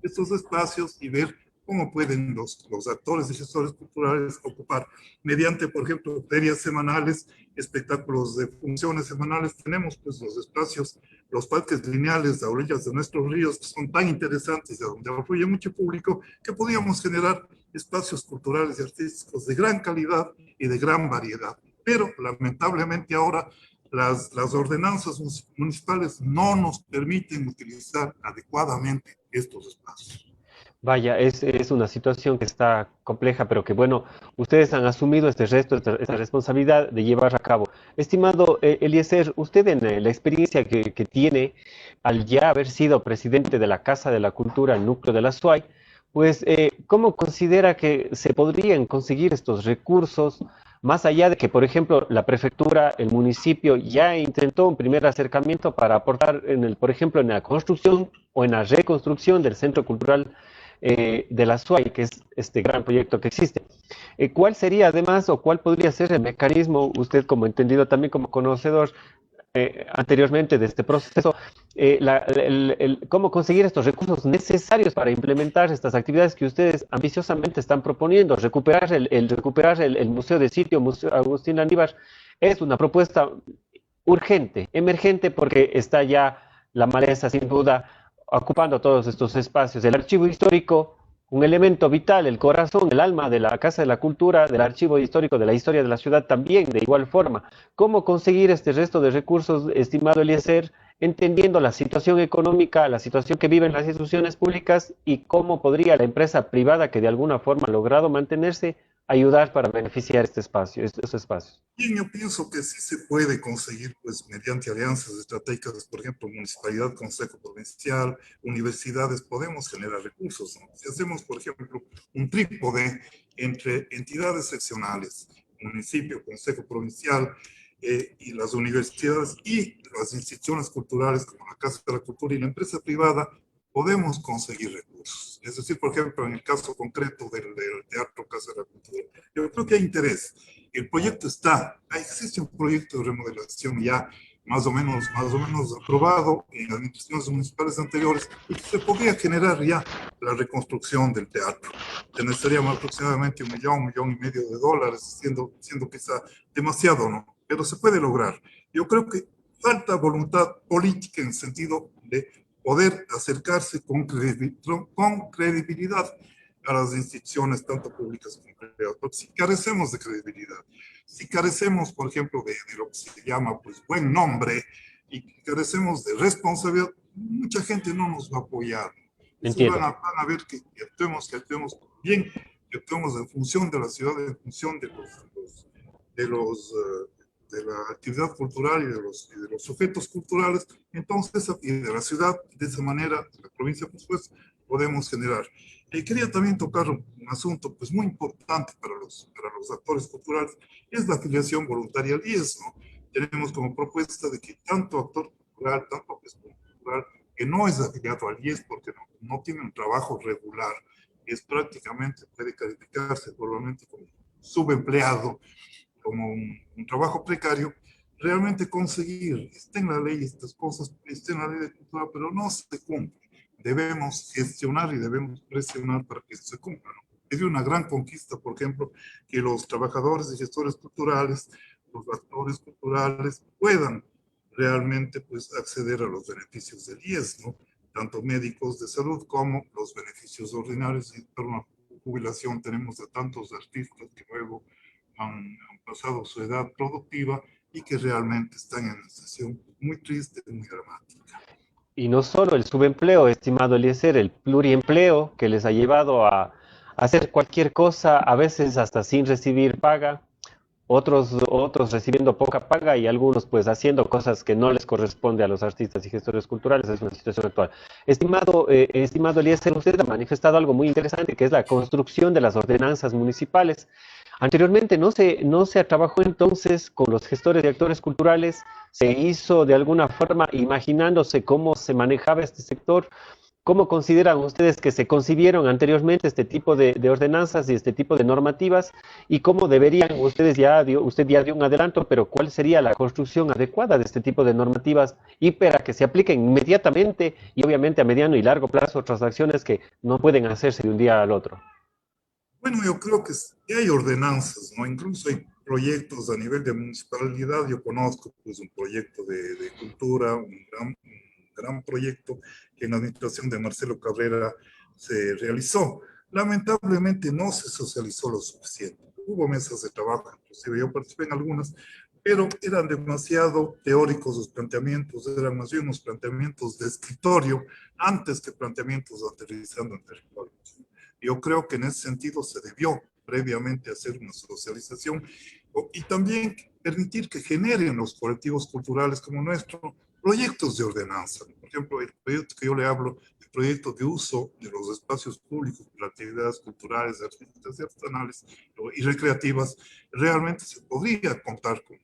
estos espacios y ver cómo pueden los actores y gestores culturales ocupar mediante, por ejemplo, ferias semanales, espectáculos de funciones semanales. Tenemos pues los espacios, los parques lineales a orillas de nuestros ríos, que son tan interesantes, de donde afluye mucho público, que podríamos generar espacios culturales y artísticos de gran calidad y de gran variedad. Pero lamentablemente ahora las ordenanzas municipales no nos permiten utilizar adecuadamente estos espacios. vaya, es una situación que está compleja, pero que bueno, ustedes han asumido este resto, esta responsabilidad de llevar a cabo. Estimado Eliezer, usted en la experiencia que tiene al ya haber sido presidente de la Casa de la Cultura, el núcleo de la SUAY, pues, ¿cómo considera que se podrían conseguir estos recursos, más allá de que, por ejemplo, la prefectura, el municipio ya intentó un primer acercamiento para aportar por ejemplo, en la construcción o en la reconstrucción del Centro Cultural de la SUAY, que es este gran proyecto que existe? ¿Cuál sería además o cuál podría ser el mecanismo, usted como entendido también como conocedor anteriormente de este proceso, cómo conseguir estos recursos necesarios para implementar estas actividades que ustedes ambiciosamente están proponiendo? Recuperar el Museo de Sitio, Museo Agustín Landívar, es una propuesta urgente, emergente, porque está ya la maleza sin duda ocupando todos estos espacios. El archivo histórico, un elemento vital, el corazón, el alma de la Casa de la Cultura, del archivo histórico, de la historia de la ciudad también, de igual forma. ¿Cómo conseguir este resto de recursos, estimado Eliezer, entendiendo la situación económica, la situación que viven las instituciones públicas y cómo podría la empresa privada que de alguna forma ha logrado mantenerse ayudar para beneficiar estos espacios? Y yo pienso que sí se puede conseguir, pues, mediante alianzas estratégicas, por ejemplo, municipalidad, consejo provincial, universidades, podemos generar recursos, ¿no? Si hacemos, por ejemplo, un trípode entre entidades seccionales, municipio, consejo provincial, y las universidades y las instituciones culturales como la Casa de la Cultura y la empresa privada, podemos conseguir recursos. Es decir, por ejemplo, en el caso concreto del Teatro Casa de la Cultura, yo creo que hay interés. El proyecto está, existe un proyecto de remodelación ya más o menos aprobado en las administraciones municipales anteriores, y se podría generar ya la reconstrucción del teatro. Se necesitaría aproximadamente un millón y medio de dólares, siendo quizá demasiado, ¿no? Pero se puede lograr. Yo creo que falta voluntad política en el sentido de poder acercarse con credibilidad a las instituciones, tanto públicas como privadas, porque si carecemos de credibilidad, si carecemos, por ejemplo, de lo que se llama pues buen nombre, y carecemos de responsabilidad, mucha gente no nos va a apoyar. Entonces Entiendo. van a ver que actuemos bien, que actuemos en función de la ciudad, en función de los de la actividad cultural y de los sujetos culturales, entonces, y de la ciudad, de esa manera, de la provincia, por supuesto, podemos generar. Quería también tocar un asunto pues, muy importante para los actores culturales, es la afiliación voluntaria al IES, ¿no? Tenemos como propuesta de que tanto actor cultural, tanto gestor cultural, que no es afiliado al IES porque no tiene un trabajo regular, es prácticamente, puede calificarse probablemente como subempleado, como un trabajo precario, realmente conseguir, está en la ley estas cosas, está en la ley de cultura, pero no se cumple. Debemos gestionar y debemos presionar para que se cumpla, ¿no? Es una gran conquista, por ejemplo, que los trabajadores y gestores culturales, los actores culturales puedan realmente pues, acceder a los beneficios del IES, ¿no? Tanto médicos de salud como los beneficios ordinarios. Y para una jubilación tenemos a tantos artistas que luego han pasado su edad productiva y que realmente están en una situación muy triste, muy dramática. Y no solo el subempleo, estimado Eliezer, el pluriempleo que les ha llevado a hacer cualquier cosa, a veces hasta sin recibir paga, otros recibiendo poca paga y algunos pues haciendo cosas que no les corresponde a los artistas y gestores culturales. Es una situación actual. Estimado Eliezer, usted ha manifestado algo muy interesante, que es la construcción de las ordenanzas municipales. Anteriormente no se trabajó entonces con los gestores y actores culturales, se hizo de alguna forma imaginándose cómo se manejaba este sector. ¿Cómo consideran ustedes que se concibieron anteriormente este tipo de ordenanzas y este tipo de normativas? ¿Y cómo deberían, usted ya dio un adelanto, pero cuál sería la construcción adecuada de este tipo de normativas y para que se apliquen inmediatamente y obviamente a mediano y largo plazo otras acciones que no pueden hacerse de un día al otro? Bueno, yo creo que hay ordenanzas, ¿no? Incluso hay proyectos a nivel de municipalidad. Yo conozco pues, un proyecto de cultura, un gran proyecto que en la administración de Marcelo Cabrera se realizó. Lamentablemente no se socializó lo suficiente. Hubo mesas de trabajo, inclusive yo participé en algunas, pero eran demasiado teóricos los planteamientos, eran más bien unos planteamientos de escritorio antes que planteamientos aterrizando en territorio. Yo creo que en ese sentido se debió previamente hacer una socialización y también permitir que generen los colectivos culturales como nuestro proyectos de ordenanza. Por ejemplo, el proyecto que yo le hablo, el proyecto de uso de los espacios públicos para actividades culturales, artísticas y artesanales y recreativas, realmente se podría contar con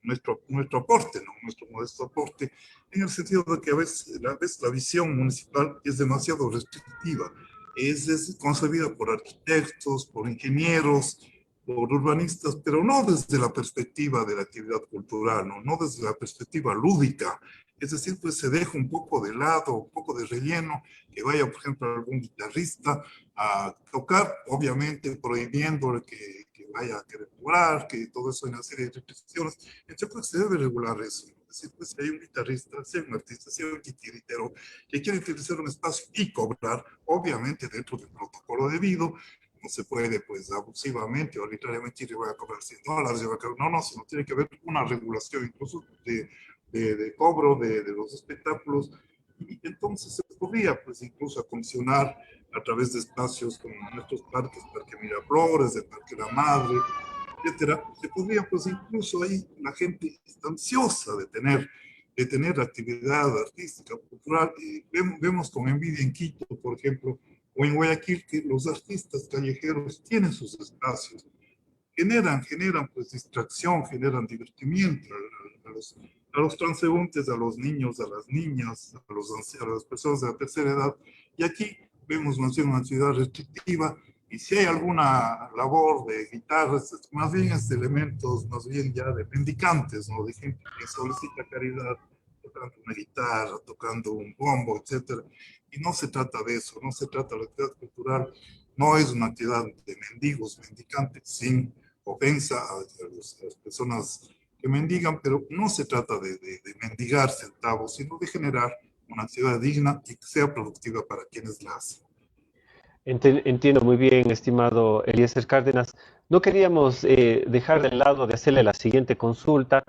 nuestro aporte, ¿no? Nuestro modesto aporte, en el sentido de que a veces la visión municipal es demasiado restrictiva. Es concebida por arquitectos, por ingenieros, por urbanistas, pero no desde la perspectiva de la actividad cultural, no desde la perspectiva lúdica. Es decir, pues se deja un poco de lado, un poco de relleno, que vaya, por ejemplo, algún guitarrista a tocar, obviamente prohibiéndole que vaya a querer cobrar, que todo eso hay una serie de restricciones. Entonces, se debe regular eso. Es decir, pues si hay un guitarrista, si hay un artista, si hay un titiritero que quiere utilizar un espacio y cobrar, obviamente dentro del protocolo debido, no se puede, pues, abusivamente o arbitrariamente ir y voy a cobrar $100, no, sino tiene que haber una regulación incluso de cobro de los espectáculos. Y entonces se podría, pues, incluso acondicionar a través de espacios como nuestros parques, Parque Miraflores, el Parque La Madre, etcétera. Se podría, pues, incluso ahí la gente está ansiosa de tener actividad artística, cultural. Y vemos con envidia en Quito, por ejemplo, o en Guayaquil, que los artistas callejeros tienen sus espacios, generan pues distracción, generan divertimiento a los transeúntes, a los niños, a las niñas, a los ancianos, a las personas de la tercera edad. Y aquí vemos más bien una ciudad restrictiva, y si hay alguna labor de guitarras, más bien es de elementos, más bien ya de mendicantes, ¿no? De gente que solicita caridad, tocando una guitarra, tocando un bombo, etcétera. Y no se trata de eso, no se trata de la actividad cultural, no es una actividad de mendigos, mendicantes, sin ofensa a las personas que mendigan, pero no se trata de mendigar centavos, sino de generar una actividad digna y que sea productiva para quienes la hacen. Entiendo muy bien, estimado Eliezer Cárdenas. No queríamos dejar de lado de hacerle la siguiente consulta.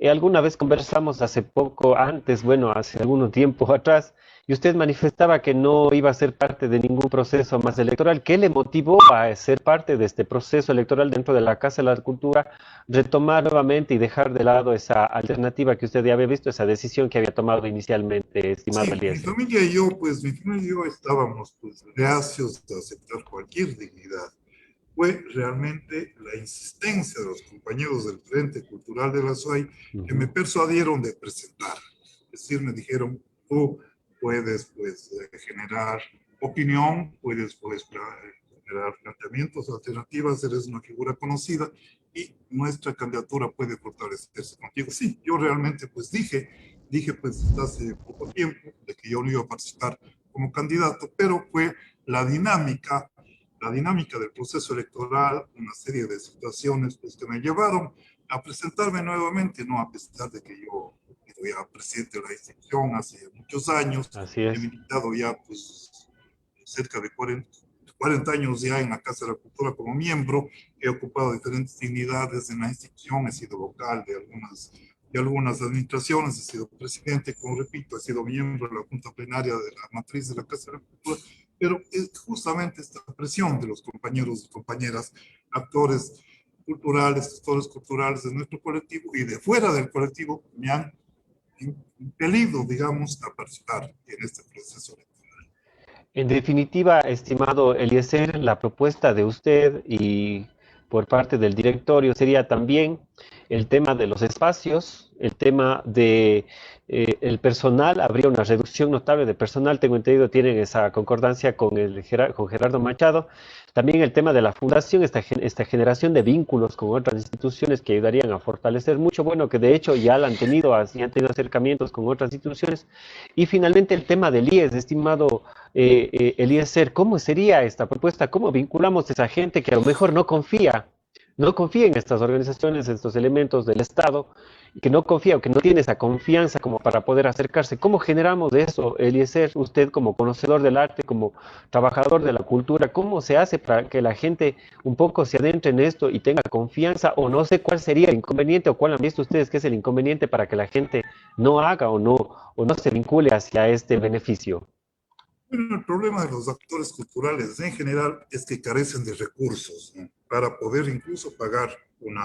Alguna vez conversamos hace poco, antes, bueno, hace algún tiempo atrás, y usted manifestaba que no iba a ser parte de ningún proceso más electoral. ¿Qué le motivó a ser parte de este proceso electoral dentro de la Casa de la Cultura, retomar nuevamente y dejar de lado esa alternativa que usted ya había visto, esa decisión que había tomado inicialmente, estimado Sí, Eliezer? mi familia y yo estábamos pues reacios de aceptar cualquier dignidad. Fue realmente la insistencia de los compañeros del Frente Cultural de la SUAY que me persuadieron de presentar. Es decir, me dijeron, tú puedes pues generar opinión, puedes pues generar planteamientos, alternativas, eres una figura conocida y nuestra candidatura puede fortalecerse contigo. Sí, yo realmente pues dije pues hace poco tiempo de que yo no iba a participar como candidato, pero fue la dinámica del proceso electoral, una serie de situaciones pues, que me llevaron a presentarme nuevamente, ¿no? A pesar de que yo fui presidente de la institución hace muchos años, Así he es. militado ya pues cerca de 40 años ya en la Casa de la Cultura como miembro, he ocupado diferentes dignidades en la institución, he sido vocal de algunas administraciones, he sido presidente, como repito, he sido miembro de la Junta Plenaria de la Matriz de la Casa de la Cultura, pero es justamente esta presión de los compañeros y compañeras, actores culturales de nuestro colectivo y de fuera del colectivo me han impelido, digamos, a participar en este proceso. En definitiva, estimado Eliezer, la propuesta de usted y por parte del directorio sería también el tema de los espacios, el tema de el personal. Habría una reducción notable de personal, tengo entendido, tienen esa concordancia con con Gerardo Machado. También el tema de la fundación, esta generación de vínculos con otras instituciones que ayudarían a fortalecer mucho, bueno, que de hecho ya la han tenido, ya han tenido acercamientos con otras instituciones. Y finalmente el tema del IES, estimado Eliezer, ¿cómo sería esta propuesta? ¿Cómo vinculamos a esa gente que a lo mejor no confía en estas organizaciones, en estos elementos del Estado, y que no confía o que no tiene esa confianza como para poder acercarse? ¿Cómo generamos eso, Eliezer, usted como conocedor del arte, como trabajador de la cultura? ¿Cómo se hace para que la gente un poco se adentre en esto y tenga confianza? O no sé cuál sería el inconveniente o cuál han visto ustedes que es el inconveniente para que la gente no haga o no se vincule hacia este beneficio. Bueno, el problema de los actores culturales en general es que carecen de recursos, ¿no? Para poder incluso pagar un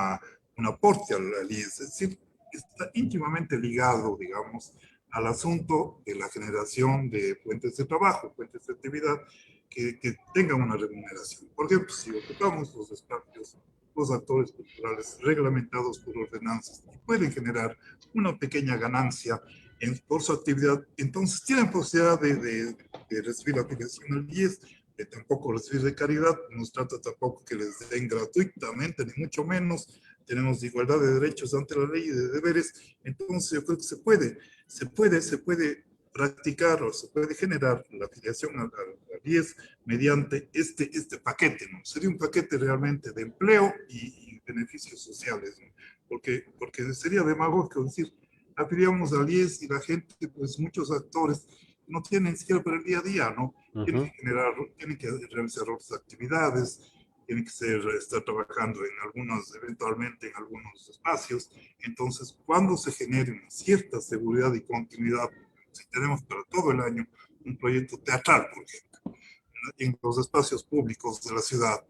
aporte al IES. Es decir, está íntimamente ligado, digamos, al asunto de la generación de fuentes de trabajo, fuentes de actividad que tengan una remuneración. Por ejemplo, si ocupamos los espacios, los actores culturales reglamentados por ordenanzas y pueden generar una pequeña ganancia por su actividad, entonces tienen posibilidad de recibir la afiliación al IES, de tampoco recibir de caridad, no se trata tampoco que les den gratuitamente, ni mucho menos, tenemos igualdad de derechos ante la ley y de deberes, entonces yo creo que se puede practicar o se puede generar la afiliación al IES mediante este paquete, ¿no? Sería un paquete realmente de empleo y beneficios sociales, ¿no? Porque sería demagógico decir, afiliamos al IES y la gente, pues muchos actores no tienen ni siquiera para el día a día, ¿no? Tienen que realizar otras actividades, tienen que estar trabajando eventualmente en algunos espacios. Entonces, cuando se genere una cierta seguridad y continuidad, si tenemos para todo el año un proyecto teatral, por ejemplo, en los espacios públicos de la ciudad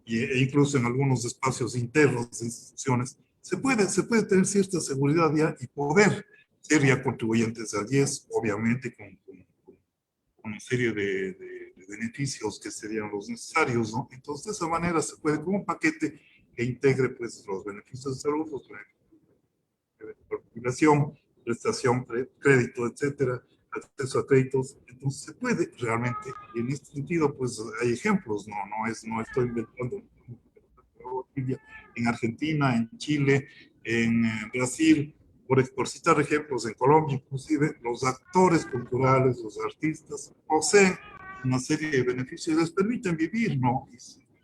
e incluso en algunos espacios internos de instituciones, se puede tener cierta seguridad ya y poder ser ya contribuyentes al IES, obviamente con una serie de beneficios que serían los necesarios, ¿no? Entonces, de esa manera se puede, como un paquete que integre pues, los beneficios de salud, los beneficios de jubilación, prestación, crédito, etcétera, acceso a créditos. Entonces, se puede realmente, y en este sentido, pues hay ejemplos, no estoy inventando. En Argentina, en Chile, en Brasil, por citar ejemplos, en Colombia inclusive, los actores culturales, los artistas, poseen una serie de beneficios, les permiten vivir, ¿no?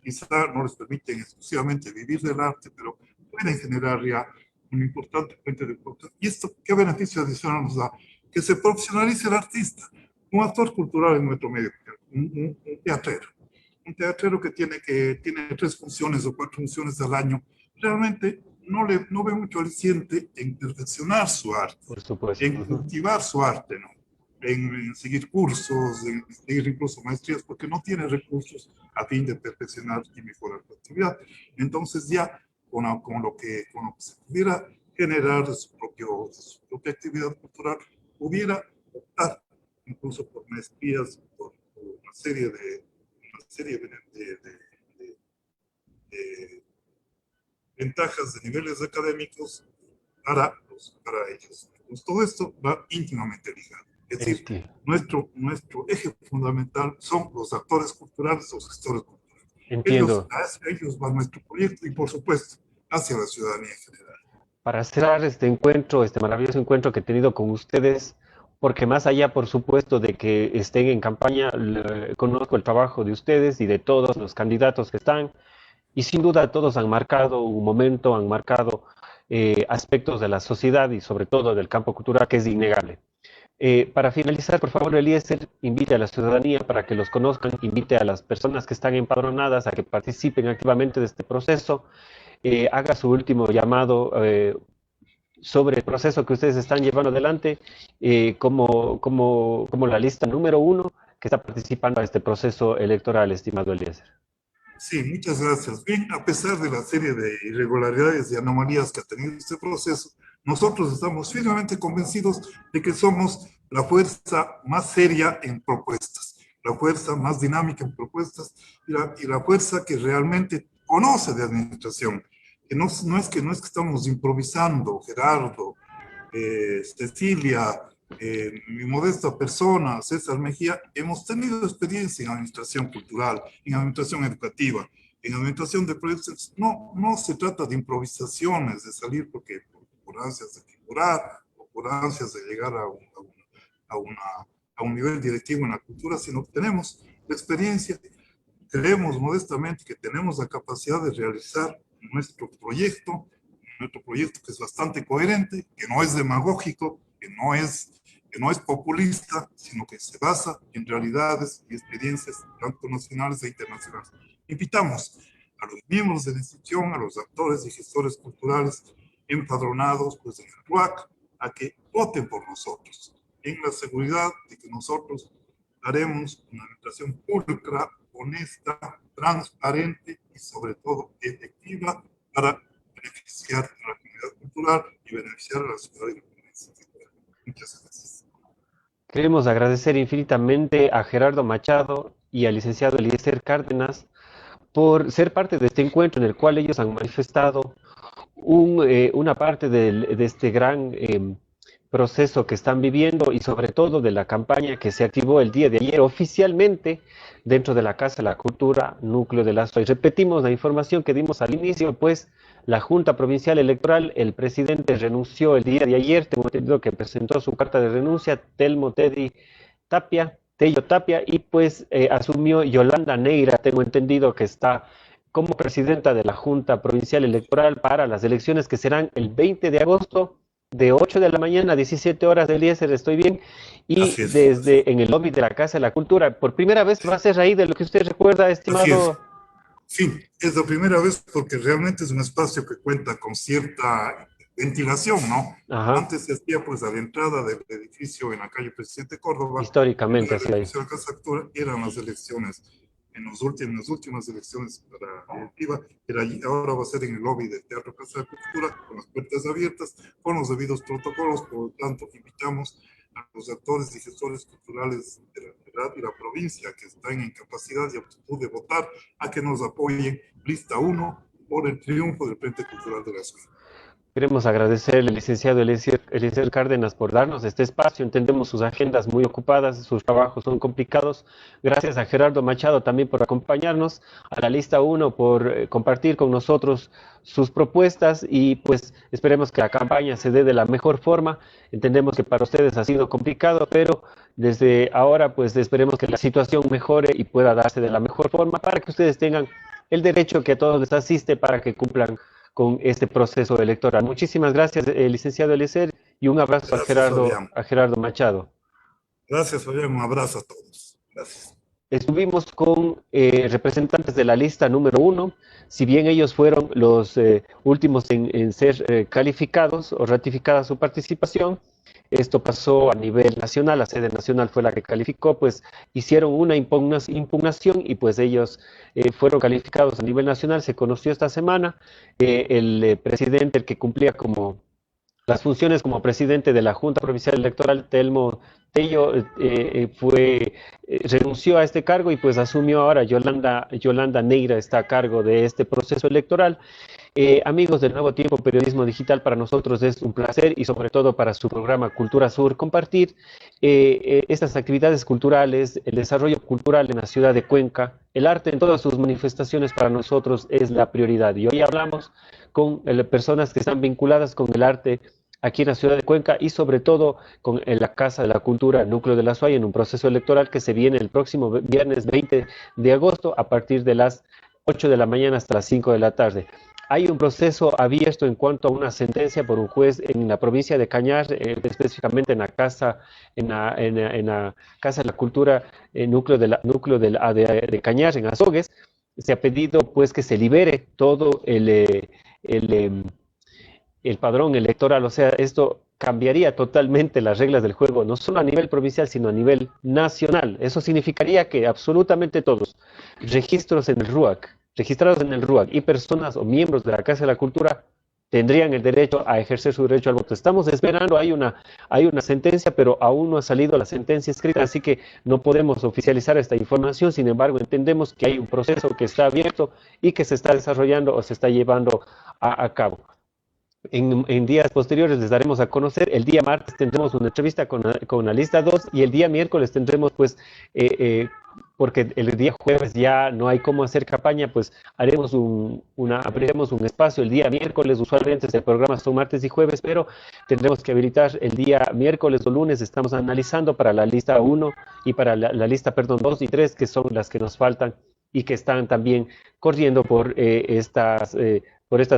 Quizá no les permiten exclusivamente vivir del arte, pero pueden generar ya una importante fuente de producción. ¿Y esto qué beneficio adicional nos da? Que se profesionalice el artista, un actor cultural en nuestro medio, un teatrero. Un teatrero que tiene 3 funciones o 4 funciones al año, realmente no ve mucho aliciente en perfeccionar su arte, Por supuesto. en cultivar su arte, ¿no? En seguir cursos, en seguir incluso maestrías, porque no tiene recursos a fin de perfeccionar y mejorar su actividad. Entonces ya con lo que se pudiera generar de su propia actividad cultural, pudiera optar incluso por maestrías, por una serie de ventajas de niveles académicos para ellos. Pues todo esto va íntimamente ligado. Es decir, nuestro eje fundamental son los actores culturales, los gestores culturales. Ellos, Entiendo. hacia ellos va nuestro proyecto y, por supuesto, hacia la ciudadanía en general. Para cerrar este encuentro, este maravilloso encuentro que he tenido con ustedes, porque más allá, por supuesto, de que estén en campaña, conozco el trabajo de ustedes y de todos los candidatos que están, y sin duda todos han marcado un momento, han marcado aspectos de la sociedad y sobre todo del campo cultural que es innegable. Para finalizar, por favor, Eliezer, invite a la ciudadanía para que los conozcan, invite a las personas que están empadronadas a que participen activamente de este proceso, haga su último llamado sobre el proceso que ustedes están llevando adelante como la lista número uno que está participando en este proceso electoral, estimado Eliezer. Sí, muchas gracias. Bien, a pesar de la serie de irregularidades y anomalías que ha tenido este proceso, nosotros estamos firmemente convencidos de que somos la fuerza más seria en propuestas, la fuerza más dinámica en propuestas y la fuerza que realmente conoce de administración. Que no es que estamos improvisando, Gerardo, Cecilia, mi modesta persona, César Mejía, hemos tenido experiencia en administración cultural, en administración educativa, en administración de proyectos. No se trata de improvisaciones, de salir por ansias de figurar o por ansias de llegar a un nivel directivo en la cultura, sino que tenemos la experiencia, creemos modestamente que tenemos la capacidad de realizar nuestro proyecto que es bastante coherente, que no es demagógico, que no es populista, sino que se basa en realidades y experiencias tanto nacionales e internacionales. Invitamos a los miembros de la institución, a los actores y gestores culturales empadronados pues, en el RUAC, a que voten por nosotros, en la seguridad de que nosotros haremos una administración pulcra, honesta, transparente y sobre todo efectiva para beneficiar a la comunidad cultural y beneficiar a la ciudad y la comunidad cultural. Muchas gracias. Queremos agradecer infinitamente a Gerardo Machado y al licenciado Eliezer Cárdenas por ser parte de este encuentro en el cual ellos han manifestado una parte de este gran proceso que están viviendo y sobre todo de la campaña que se activó el día de ayer oficialmente dentro de la Casa de la Cultura, Núcleo de la SUAY. Repetimos la información que dimos al inicio, pues la Junta Provincial Electoral, el presidente renunció el día de ayer, tengo entendido que presentó su carta de renuncia, Tello Tapia, y pues asumió Yolanda Neira, tengo entendido que está como presidenta de la Junta Provincial Electoral para las elecciones que serán el 20 de agosto de 8 de la mañana a 17 horas del Eliezer, estoy bien, y Así es. desde en el lobby de la Casa de la Cultura. Por primera vez va a ser ahí de lo que usted recuerda, Así es. estimado. Sí, es la primera vez porque realmente es un espacio que cuenta con cierta ventilación, ¿no? Ajá. Antes se hacía pues a la entrada del edificio en la calle Presidente Córdoba. Históricamente así el hay. edificio de la Casa de la Cultura eran las elecciones, en las últimas elecciones para directiva, era allí, ahora va a ser en el lobby del Teatro Casa de la Cultura, con las puertas abiertas, con los debidos protocolos, por lo tanto invitamos a los actores y gestores culturales de la ciudad y la provincia que están en capacidad y aptitud de votar a que nos apoyen lista 1 por el triunfo del Frente Cultural de la Ciudad. Queremos agradecerle al licenciado Eliezer Cárdenas por darnos este espacio. Entendemos sus agendas muy ocupadas, sus trabajos son complicados. Gracias a Gerardo Machado también por acompañarnos, a la lista 1 por compartir con nosotros sus propuestas y pues esperemos que la campaña se dé de la mejor forma. Entendemos que para ustedes ha sido complicado, pero desde ahora pues esperemos que la situación mejore y pueda darse de la mejor forma para que ustedes tengan el derecho que a todos les asiste para que cumplan con este proceso electoral. Muchísimas gracias, licenciado Eliezer, y un abrazo a Gerardo Machado. Gracias, Fabián. Un abrazo a todos. Gracias. Estuvimos con representantes de la lista número 1, si bien ellos fueron los últimos en ser calificados o ratificada su participación. Esto pasó a nivel nacional, la sede nacional fue la que calificó, pues hicieron una impugnación y pues ellos fueron calificados a nivel nacional, se conoció esta semana. El presidente, el que cumplía como las funciones como presidente de la Junta Provincial Electoral, Tello renunció a este cargo y pues asumió ahora Yolanda Neira está a cargo de este proceso electoral. Amigos del Nuevo Tiempo Periodismo Digital, para nosotros es un placer y sobre todo para su programa Cultura Sur compartir estas actividades culturales, el desarrollo cultural en la ciudad de Cuenca. El arte en todas sus manifestaciones para nosotros es la prioridad y hoy hablamos con personas que están vinculadas con el arte aquí en la ciudad de Cuenca y sobre todo con la Casa de la Cultura, Núcleo de la SUAY, en un proceso electoral que se viene el próximo viernes 20 de agosto a partir de las 8 de la mañana hasta las 5 de la tarde. Hay un proceso abierto en cuanto a una sentencia por un juez en la provincia de Cañar, específicamente en la Casa, en la Casa de la Cultura, de Cañar, en Azogues. Se ha pedido pues que se libere todo el padrón electoral, o sea, esto cambiaría totalmente las reglas del juego, no solo a nivel provincial, sino a nivel nacional. Eso significaría que absolutamente todos, registros en el RUAC, registrados en el RUAC y personas o miembros de la Casa de la Cultura tendrían el derecho a ejercer su derecho al voto. Estamos esperando, hay una sentencia, pero aún no ha salido la sentencia escrita, así que no podemos oficializar esta información. Sin embargo, entendemos que hay un proceso que está abierto y que se está desarrollando o se está llevando a cabo. En días posteriores les daremos a conocer. El día martes tendremos una entrevista con la lista 2 y el día miércoles tendremos pues, porque el día jueves ya no hay cómo hacer campaña, pues abriremos un espacio el día miércoles. Usualmente el programa son martes y jueves, pero tendremos que habilitar el día miércoles o lunes. Estamos analizando para la lista 1 y para la lista, perdón, 2 y 3, que son las que nos faltan y que están también corriendo por estas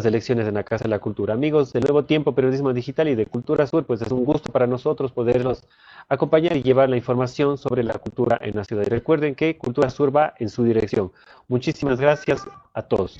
elecciones en la Casa de la Cultura. Amigos del Nuevo Tiempo Periodismo Digital y de Cultura Sur, pues es un gusto para nosotros poderlos acompañar y llevar la información sobre la cultura en la ciudad. Y recuerden que Cultura Sur va en su dirección. Muchísimas gracias a todos.